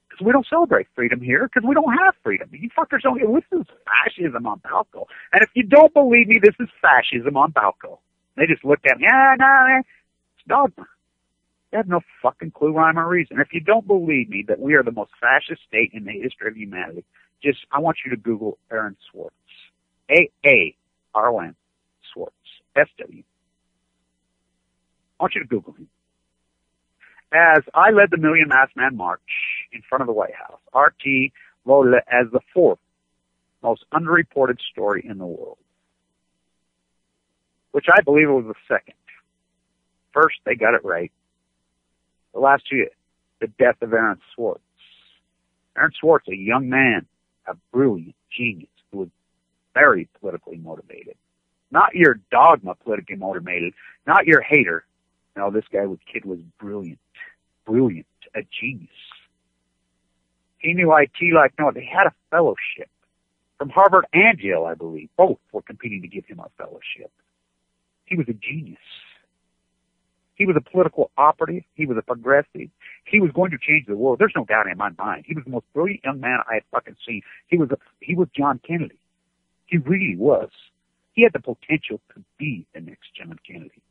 because we don't celebrate freedom here, because we don't have freedom. You fuckers don't. This is fascism on Balco. And if you don't believe me, this is fascism on Balco. They just looked at me, no, it's dogma. They have no fucking clue, rhyme, or reason. If you don't believe me that we are the most fascist state in the history of humanity, I want you to Google Aaron Swartz. A-A-R-O-N, Swartz, S-W. I want you to Google him. As I led the Million Masked Man March in front of the White House, RT voted it as the fourth most underreported story in the world, which I believe was the second. First, they got it right. The last two, the death of Aaron Swartz. Aaron Swartz, a young man, a brilliant genius who was very politically motivated. Not your dogma politically motivated, not your hater. No, this kid was brilliant, a genius. He knew IT like no, they had a fellowship from Harvard and Yale, I believe. Both were competing to give him a fellowship. He was a genius. He was a political operative. He was a progressive. He was going to change the world. There's no doubt in my mind. He was the most brilliant young man I had fucking seen. He was John Kennedy. He really was. He had the potential to be the next John Kennedy.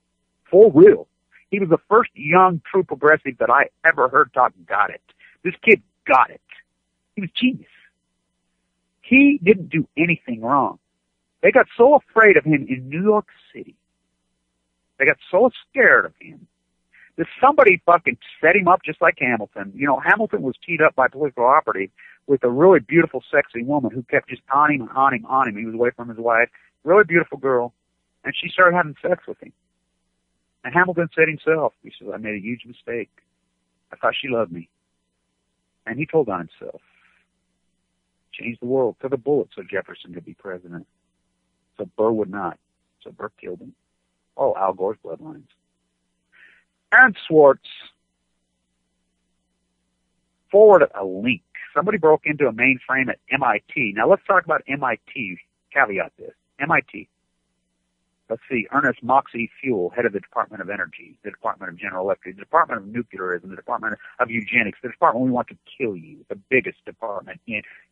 For real. He was the first young, true progressive that I ever heard talk got it. This kid got it. He was genius. He didn't do anything wrong. They got so afraid of him in New York City. They got so scared of him that somebody fucking set him up just like Hamilton. You know, Hamilton was teed up by political operative with a really beautiful, sexy woman who kept just on him. He was away from his wife. Really beautiful girl. And she started having sex with him. And Hamilton said himself, he says, I made a huge mistake. I thought she loved me. And he told on himself. change the world. Took a bullet so Jefferson could be president. So Burr would not. So Burr killed him. Oh, Al Gore's bloodlines. Aaron Swartz forwarded a link. Somebody broke into a mainframe at MIT. Now let's talk about MIT. Caveat this. MIT. Let's see. Ernest Moxie Fuel, head of the Department of Energy, the Department of General Electric, the Department of Nuclearism, the Department of Eugenics, the department we want to kill you, the biggest department,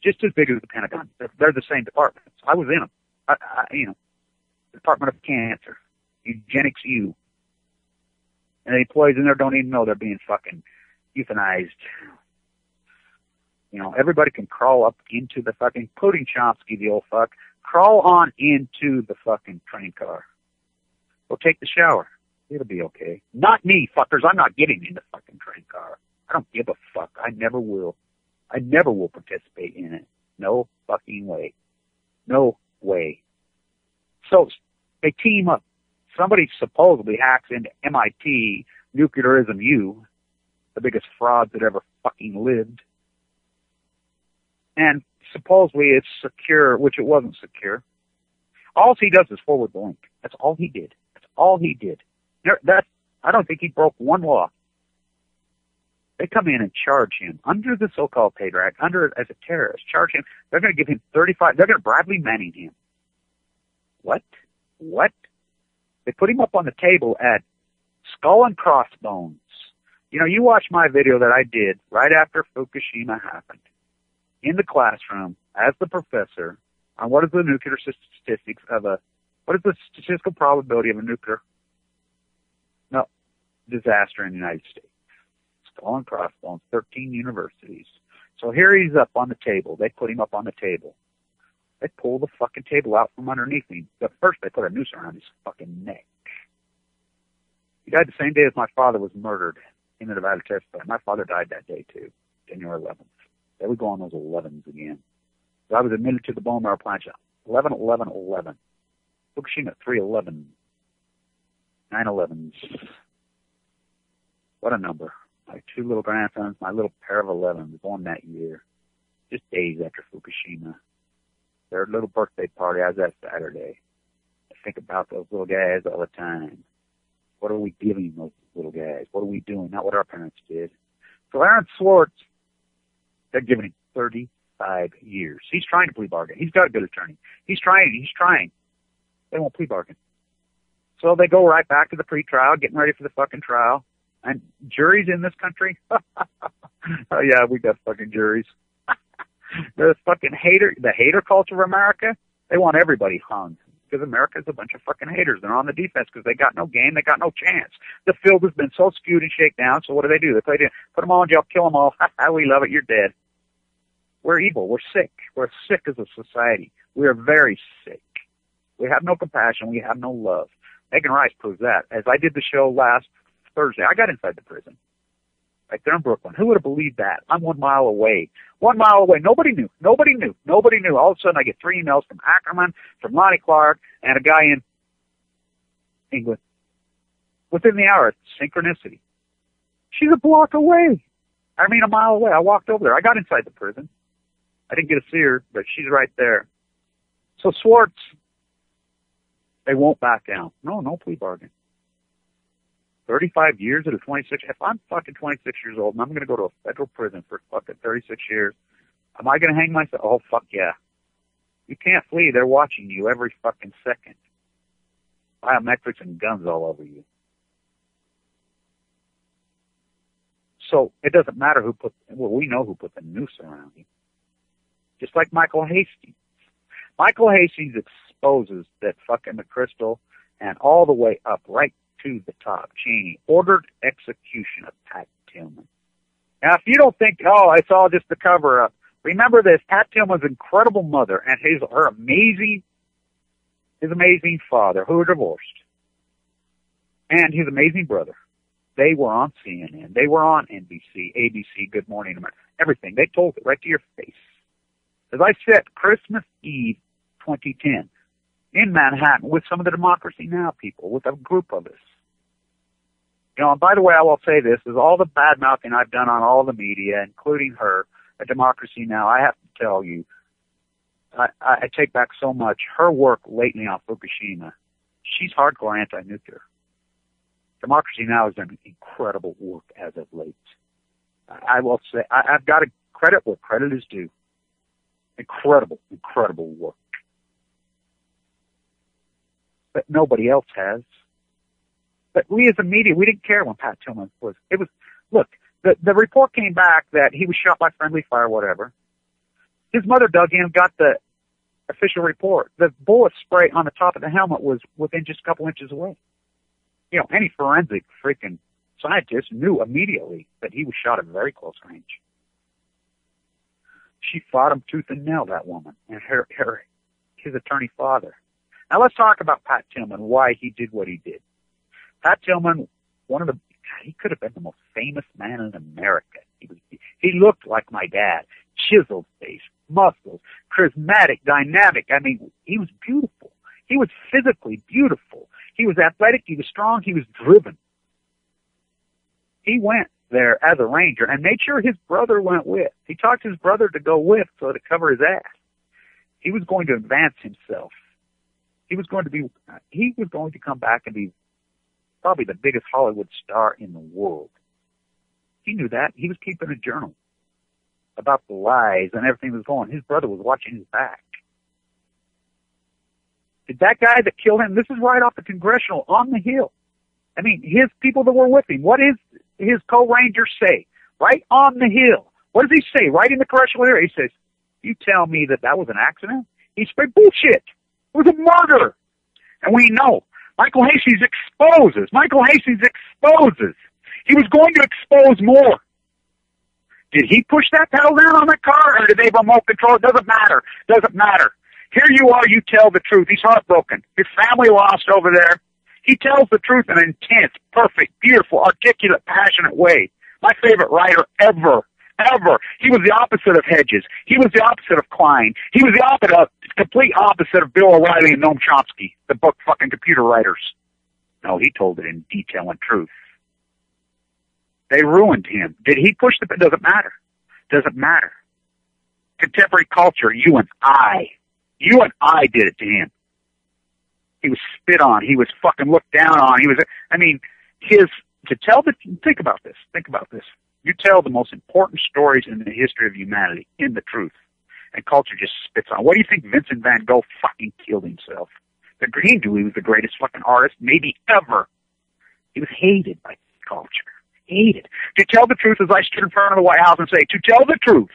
just as big as the Pentagon. They're the same departments. I was in them. The Department of Cancer, Eugenics U. And the employees in there don't even know they're being fucking euthanized. Everybody can crawl up into the fucking, including Chomsky, the old fuck, crawl on into the fucking train car. Go take the shower. It'll be okay. Not me, fuckers. I'm not getting in the fucking train car. I don't give a fuck. I never will. I never will participate in it. No fucking way. No way. So they team up. Somebody supposedly hacks into MIT, Nuclearism U, the biggest fraud that ever fucking lived. And supposedly it's secure, which it wasn't secure. All he does is forward the link. That's all he did. That's all he did. I don't think he broke one law. They come in and charge him under the so-called paid act, as a terrorist, charge him. They're going to give him 35. They're going to Bradley Manning him. What? They put him up on the table at Skull and Crossbones. You watch my video that I did right after Fukushima happened in the classroom as the professor on what is the nuclear statistics what is the statistical probability of a nuclear disaster in the United States. Skull and Crossbones, 13 universities. So here he's up on the table. They put him up on the table. They pull the fucking table out from underneath him. But first they put a noose around his fucking neck. He died the same day as my father was murdered in the Nevada test site. My father died that day too, January 11th. There we go on those 11s again. So I was admitted to the bone marrow plant. 11-11-11. Fukushima 3-11. 9-11s. What a number. My two little grandsons, my little pair of 11s born that year. Just days after Fukushima. Their little birthday party, I was that Saturday. I think about those little guys all the time. What are we giving those little guys? What are we doing? Not what our parents did. So Aaron Swartz, they're giving him 35 years. He's trying to plea bargain. He's got a good attorney. He's trying. They won't plea bargain. So they go right back to the pre-trial, getting ready for the fucking trial. And juries in this country? Oh yeah, we got fucking juries. The hater culture of America, they want everybody hung. Because America's a bunch of fucking haters. They're on the defense because they got no game, they got no chance. The field has been so skewed and shaken down, so what do? They play to put them all in jail, kill them all. We love it, you're dead. We're evil, we're sick. We're sick as a society. We are very sick. We have no compassion, we have no love. Megan Rice proves that. As I did the show last Thursday, I got inside the prison. Right there in Brooklyn. Who would have believed that? I'm 1 mile away. 1 mile away. Nobody knew. All of a sudden I get 3 emails from Ackerman, from Lonnie Clark, and a guy in England. Within the hour, synchronicity. She's a block away. A mile away. I walked over there. I got inside the prison. I didn't get to see her, but she's right there. So Swartz, they won't back down. No plea bargain. 35 years at a 26. If I'm fucking 26 years old and I'm going to go to a federal prison for fucking 36 years, am I going to hang myself? Oh, fuck yeah. You can't flee. They're watching you every fucking second. Biometrics and guns all over you. So it doesn't matter we know who put the noose around you. Just like Michael Hastings. Michael Hastings exposes that fucking McChrystal and all the way up right to the top. Cheney ordered execution of Pat Tillman. Now, if you don't think, it's all just a cover-up, remember this: Pat Tillman's incredible mother and his amazing father, who were divorced, and his amazing brother. They were on CNN. They were on NBC, ABC, Good Morning America, everything. They told it right to your face. As I said, Christmas Eve 2010 in Manhattan with some of the Democracy Now! People, with a group of us. And by the way, I will say this, is all the bad-mouthing I've done on all the media, including her, at Democracy Now!, I have to tell you, I take back so much. Her work lately on Fukushima, she's hardcore anti-nuclear. Democracy Now! Has done incredible work as of late. I will say, I've got to credit where credit is due. Incredible, incredible work. But nobody else has. But we as a media, we didn't care when Pat Tillman was. Look, the report came back that he was shot by friendly fire, whatever. His mother dug in, got the official report. The bullet spray on the top of the helmet was within just a couple inches away. You know, any forensic freaking scientist knew immediately that he was shot at very close range. She fought him tooth and nail, that woman, and his attorney father. Now let's talk about Pat Tillman, why he did what he did. Pat Tillman, he could have been the most famous man in America. He looked like my dad. Chiseled face, muscles, charismatic, dynamic. I mean, he was beautiful. He was physically beautiful. He was athletic. He was strong. He was driven. He went there as a ranger and made sure his brother went with. He talked his brother to go with so to cover his ass. He was going to advance himself. He was going to come back and be probably the biggest Hollywood star in the world. He knew that. He was keeping a journal about the lies and everything that was going on. His brother was watching his back. Did that guy that killed him, this is right off the Congressional on the Hill. I mean, his people that were with him, what is his co-rangers say? Right on the Hill. What does he say? Right in the congressional area. He says, you tell me that was an accident? He said, bullshit. It was a murder. And we know. Michael Hastings exposes. He was going to expose more. Did he push that pedal down on that car, or did they remote control? It doesn't matter. Here you are, you tell the truth. He's heartbroken. His family lost over there. He tells the truth in an intense, perfect, beautiful, articulate, passionate way. My favorite writer ever. He was the opposite of Hedges. He was the opposite of Klein. He was the complete opposite of Bill O'Reilly and Noam Chomsky, the book fucking computer writers. No, he told it in detail and truth. They ruined him. Did he push the... Doesn't matter. Contemporary culture, you and I did it to him. He was spit on. He was fucking looked down on. Think about this. You tell the most important stories in the history of humanity in the truth, and culture just spits on. What do you think Vincent van Gogh fucking killed himself? He knew he was the greatest fucking artist maybe ever. He was hated by culture. Hated. To tell the truth, as I stood in front of the White House and say, to tell the truth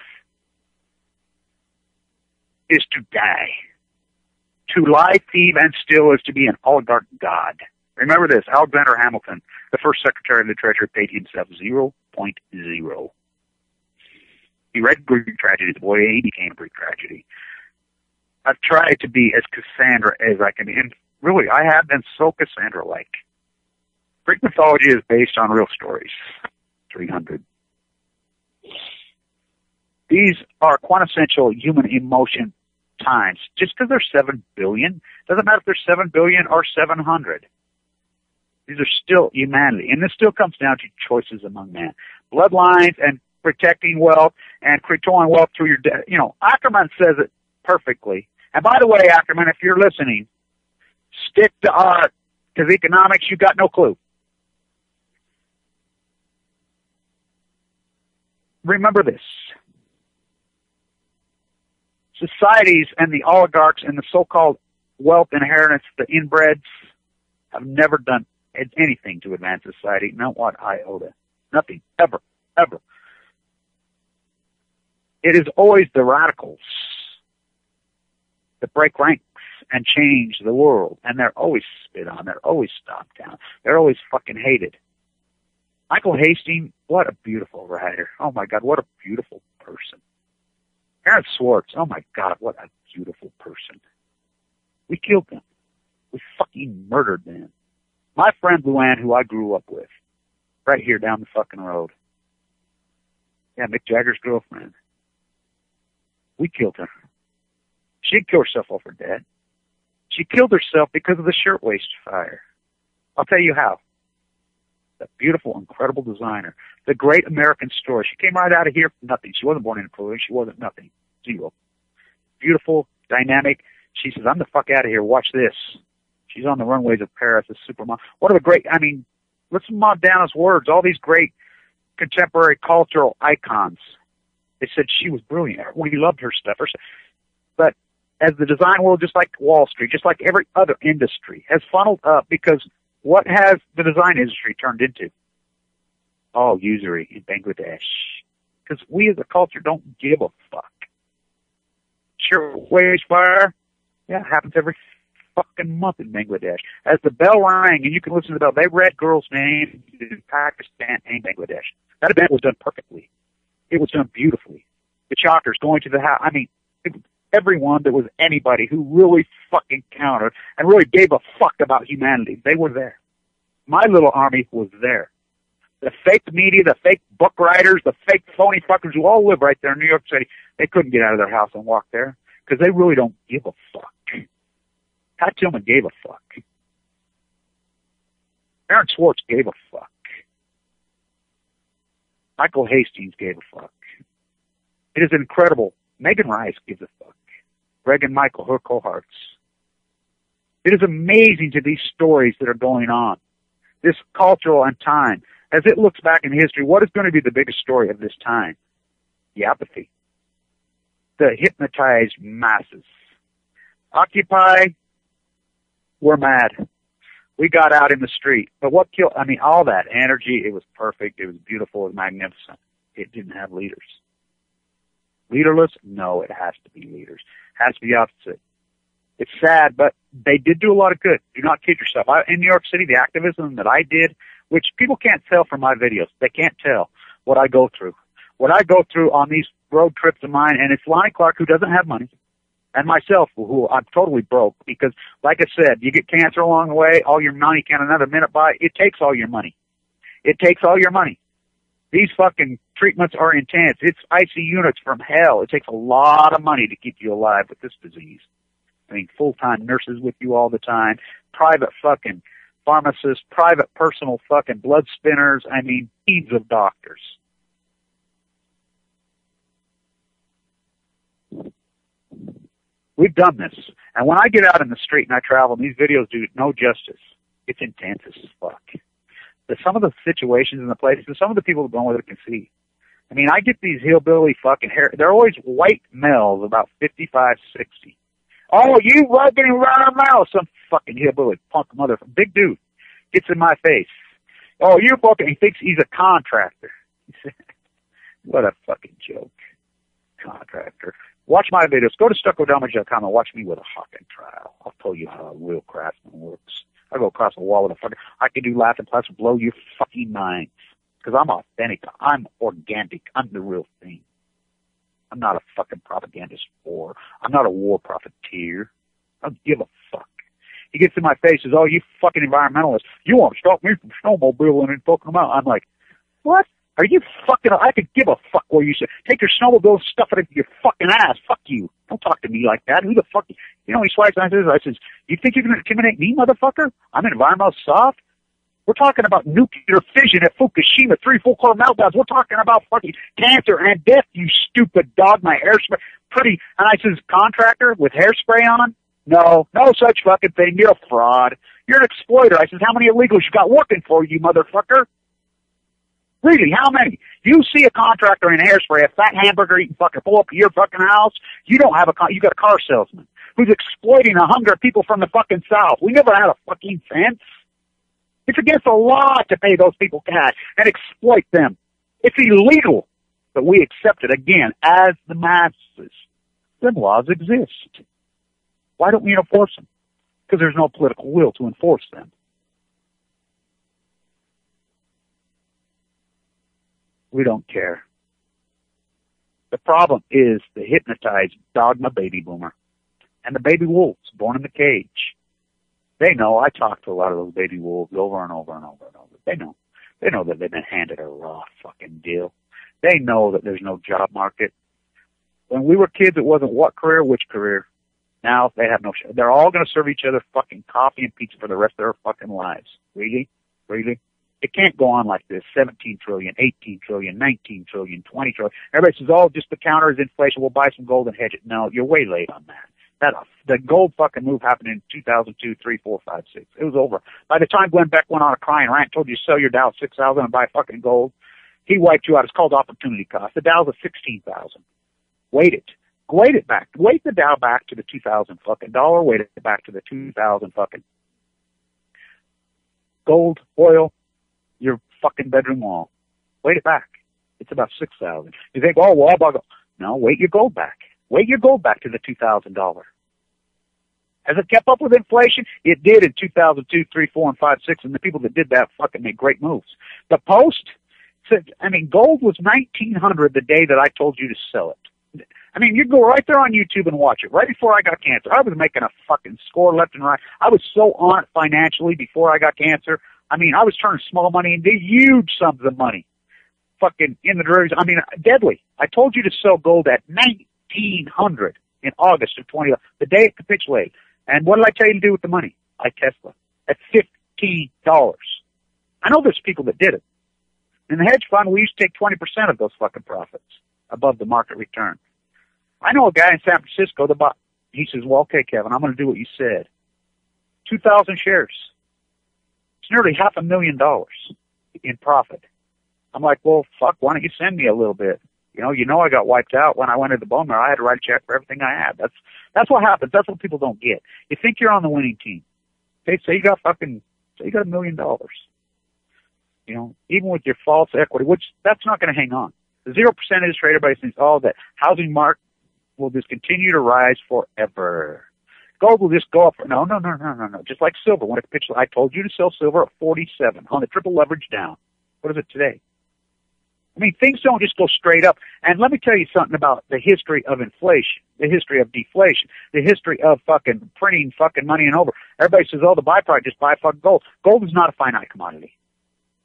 is to die. To lie, thieve, and steal is to be an oligarch god. Remember this, Alexander Hamilton, the first Secretary of the Treasury, paid himself 0.0. He read Greek tragedies. Boy, he became a Greek tragedy. I've tried to be as Cassandra as I can be, and really, I have been so Cassandra-like. Greek mythology is based on real stories. 300. These are quintessential human emotion times. Just because there's 7 billion, doesn't matter if there's 7 billion or 700. These are still humanity. And this still comes down to choices among men. Bloodlines and protecting wealth and creating wealth through your death. You know, Ackerman says it perfectly. And by the way, Ackerman, if you're listening, stick to art, because economics, you got no clue. Remember this. Societies and the oligarchs and the so-called wealth inheritance, the inbreds, have never done anything to advance society, not one iota. Nothing. Ever. It is always the radicals that break ranks and change the world, and they're always spit on. They're always stomped down. They're always fucking hated. Michael Hastings, what a beautiful writer. Oh my God, what a beautiful person. Aaron Swartz, oh my God, what a beautiful person. We killed them. We fucking murdered them. My friend Luann, who I grew up with, right here down the fucking road. Yeah, Mick Jagger's girlfriend. We killed her. She didn't kill herself over dead. She killed herself because of the shirtwaist fire. I'll tell you how. That beautiful, incredible designer. The great American story. She came right out of here from nothing. She wasn't born in a Peru. She wasn't nothing. Zero. Beautiful, dynamic. She says, I'm the fuck out of here. Watch this. She's on the runways of Paris as Supermodel. What are the great, I mean, listen to Madonna's words, all these great contemporary cultural icons. They said she was brilliant. We loved her stuff. But as the design world, just like Wall Street, just like every other industry, has funneled up, because what has the design industry turned into? Oh, usury in Bangladesh. Because we as a culture don't give a fuck. Sure, wage fire, yeah, it happens every fucking month in Bangladesh. As the bell rang, and you can listen to the bell, they read girls' names in Pakistan and Bangladesh. That event was done perfectly. It was done beautifully. The chalkers going to the house. I mean, everyone that was anybody who really fucking counted and really gave a fuck about humanity, they were there. My little army was there. The fake media, the fake book writers, the fake phony fuckers who all live right there in New York City, they couldn't get out of their house and walk there because they really don't give a fuck. Pat Tillman gave a fuck. Aaron Swartz gave a fuck. Michael Hastings gave a fuck. It is incredible. Megan Rice gives a fuck. Greg and Michael, her cohorts. It is amazing to these stories that are going on. This cultural and time. As it looks back in history, what is going to be the biggest story of this time? The apathy. The hypnotized masses. Occupy, we're mad. We got out in the street. But what killed, I mean, all that energy, it was perfect, it was beautiful, it was magnificent. It didn't have leaders. Leaderless? No, it has to be leaders. It has to be opposite. It's sad, but they did do a lot of good. Do not kid yourself. In New York City, the activism that I did, which people can't tell from my videos. They can't tell what I go through. What I go through on these road trips of mine, and it's Lonnie Clark who doesn't have money, and myself who I'm totally broke because, like I said, you get cancer along the way, all your money can't another minute buy. It takes all your money. It takes all your money. These fucking treatments are intense. It's IC units from hell. It takes a lot of money to keep you alive with this disease. I mean, full-time nurses with you all the time, private fucking pharmacists, private personal fucking blood spinners. I mean, teams of doctors. We've done this. And when I get out in the street and I travel, and these videos do no justice, it's intense as fuck. But some of the situations and the places, and some of the people going with it can see. I mean, I get these hillbilly fucking hair. They're always white males, about 55, 60. Oh, you rugged and run a mouth. Some fucking hillbilly punk motherfucker. Big dude gets in my face. Oh, you fucking, he thinks he's a contractor. What a fucking joke. Contractor. Watch my videos. Go to stuccodomage.com and watch me with a fucking trial. I'll tell you how a real craftsman works. I go across the wall with a fucking, I can do laughing plus blow your fucking minds. Because I'm authentic. I'm organic. I'm the real thing. I'm not a fucking propagandist whore. I'm not a war profiteer. I don't give a fuck. He gets in my face and says, oh, you fucking environmentalists, you want to stop me from snowmobiling and fucking them out. I'm like, what? Are you fucking, I could give a fuck what you say. Take your snowmobile and stuff it into your fucking ass. Fuck you. Don't talk to me like that. Who the fuck? You know, he swipes and I says, you think you're going to intimidate me, motherfucker? I'm environmental soft. We're talking about nuclear fission at Fukushima, 3 full-core meltdowns. We're talking about fucking cancer and death, you stupid dog. My hairspray, pretty. And I says, contractor with hairspray on? No such fucking thing. You're a fraud. You're an exploiter. I says, how many illegals you got working for you, motherfucker? Really, how many? You see a contractor in hairspray, a fat hamburger eating fucking pull up to your fucking house, you don't have you got a car salesman who's exploiting the hunger of people from the fucking South. We never had a fucking fence. It's against the law to pay those people cash and exploit them. It's illegal, but we accept it again as the masses. Them laws exist. Why don't we enforce them? Because there's no political will to enforce them. We don't care. The problem is the hypnotized dogma baby boomer and the baby wolves born in the cage. They know. I talk to a lot of those baby wolves over and over and over and over. They know. They know that they've been handed a raw fucking deal. They know that there's no job market. When we were kids, it wasn't what career, which career. Now they have no. They're all going to serve each other fucking coffee and pizza for the rest of their fucking lives. Really? Really? It can't go on like this. 17 trillion, 18 trillion, 19 trillion, 20 trillion. Everybody says, oh, just the counter is inflation. We'll buy some gold and hedge it. No, you're way late on that. The gold fucking move happened in 2002, 3, 4, 5, 6. It was over. By the time Glenn Beck went on a crying rant, told you to sell your Dow at 6,000 and buy fucking gold, he wiped you out. It's called opportunity cost. The Dow's at 16,000. Wait it back. Wait the Dow back to the 2,000 fucking dollar. Wait it back to the 2,000 fucking gold, oil, your fucking bedroom wall. Wait it back. It's about 6,000. You think, oh, well, no, wait your gold back. Wait your gold back to the $2,000. Has it kept up with inflation? It did in 2002, 3, 4, and 5, 6, and the people that did that fucking made great moves. The Post said, gold was $1,900 the day that I told you to sell it. You go right there on YouTube and watch it. Right before I got cancer, I was making a fucking score left and right. I was so on it financially before I got cancer. I was turning small money into huge sums of money. Fucking in the derivatives. Deadly. I told you to sell gold at $1,900 in August of 20, the day it capitulated. And what did I tell you to do with the money? Tesla. At $15. I know there's people that did it. In the hedge fund, we used to take 20% of those fucking profits above the market return. I know a guy in San Francisco that bought, he says, well, okay, Kevin, I'm going to do what you said. 2,000 shares. It's nearly $500,000 in profit. I'm like, well, fuck, why don't you send me a little bit? You know, I got wiped out when I went into the bone marrow. I had to write a check for everything I had. That's what happens. That's what people don't get. You think you're on the winning team. They say you got $1 million. Even with your false equity, which that's not going to hang on. The 0% interest rate, everybody thinks, that housing market will just continue to rise forever. Gold will just go up. No. Just like silver. When it capitulated, I told you to sell silver at 47 on the triple leverage down. What is it today? Things don't just go straight up. And let me tell you something about the history of inflation, the history of deflation, the history of fucking printing fucking money and over. Everybody says, the byproduct, just buy fucking gold. Gold is not a finite commodity.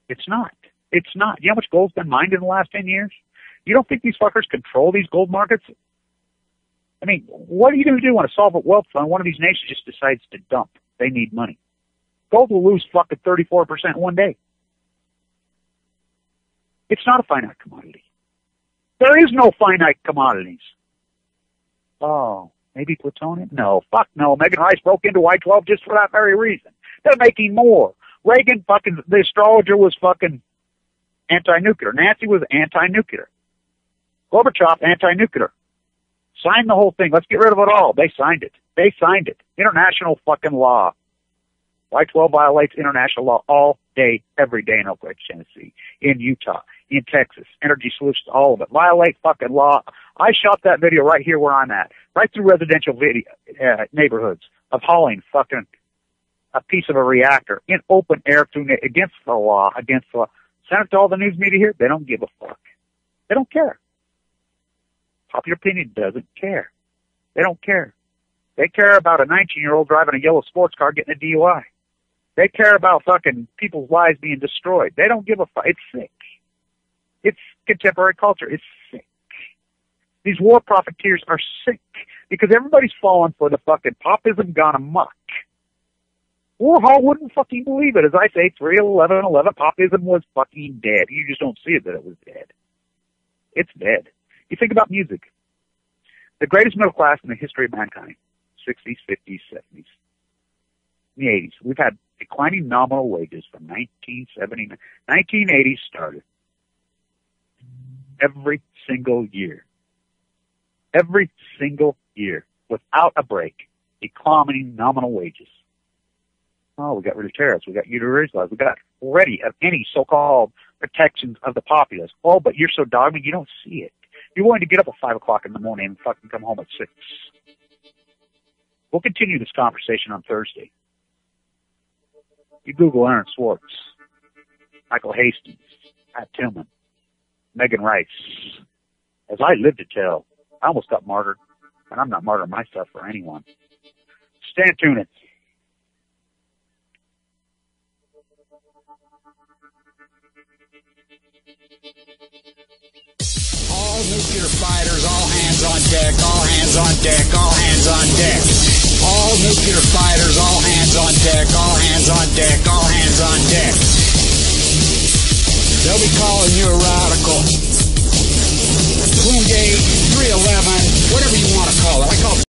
It's not. You know how much gold's been mined in the last 10 years? You don't think these fuckers control these gold markets? What are you going to do when a sovereign wealth fund, one of these nations just decides to dump? They need money. Gold will lose fucking 34% one day. It's not a finite commodity. There is no finite commodities. Oh, maybe plutonium? No, fuck no. Megan Rice broke into Y-12 just for that very reason. They're making more. Reagan the astrologer was fucking anti-nuclear. Nancy was anti-nuclear. Gorbachev, anti-nuclear. Signed the whole thing. Let's get rid of it all. They signed it. International fucking law. Y-12 violates international law all day, every day in Oak Ridge, Tennessee, in Utah, in Texas, Energy Solutions, all of it. Violate fucking law. I shot that video right here where I'm at, right through residential neighborhoods of hauling fucking a piece of a reactor in open air against the law, Send it to all the news media here. They don't give a fuck. They don't care. Popular opinion doesn't care. They don't care. They care about a 19-year-old driving a yellow sports car getting a DUI. They care about fucking people's lives being destroyed. They don't give a fuck. It's sick. It's contemporary culture. It's sick. These war profiteers are sick because everybody's falling for the fucking popism gone amok. Warhol wouldn't fucking believe it. As I say, 3/11/11, popism was fucking dead. You just don't see it that it was dead. It's dead. You think about music. The greatest middle class in the history of mankind. 60s, 50s, 70s. In the 80s. We've had declining nominal wages from 1970. 1980s started. Every single year. Every single year. Without a break. Declining nominal wages. Oh, we got rid of tariffs. We got utilities laws. We got already of any so-called protections of the populace. Oh, but you're so dogmatic, you don't see it. You're willing to get up at 5 o'clock in the morning and fucking come home at 6. We'll continue this conversation on Thursday. You Google Aaron Swartz, Michael Hastings, Pat Tillman, Megan Rice. As I live to tell, I almost got martyred, and I'm not martyring myself for anyone. Stand tuned.
All nuclear fighters, all hands on deck, all hands on deck, all hands on deck. All nuclear fighters, all hands on deck, all hands on deck, all hands on deck. They'll be calling you a radical. Twin Gate, 311, whatever you want to call it. I call it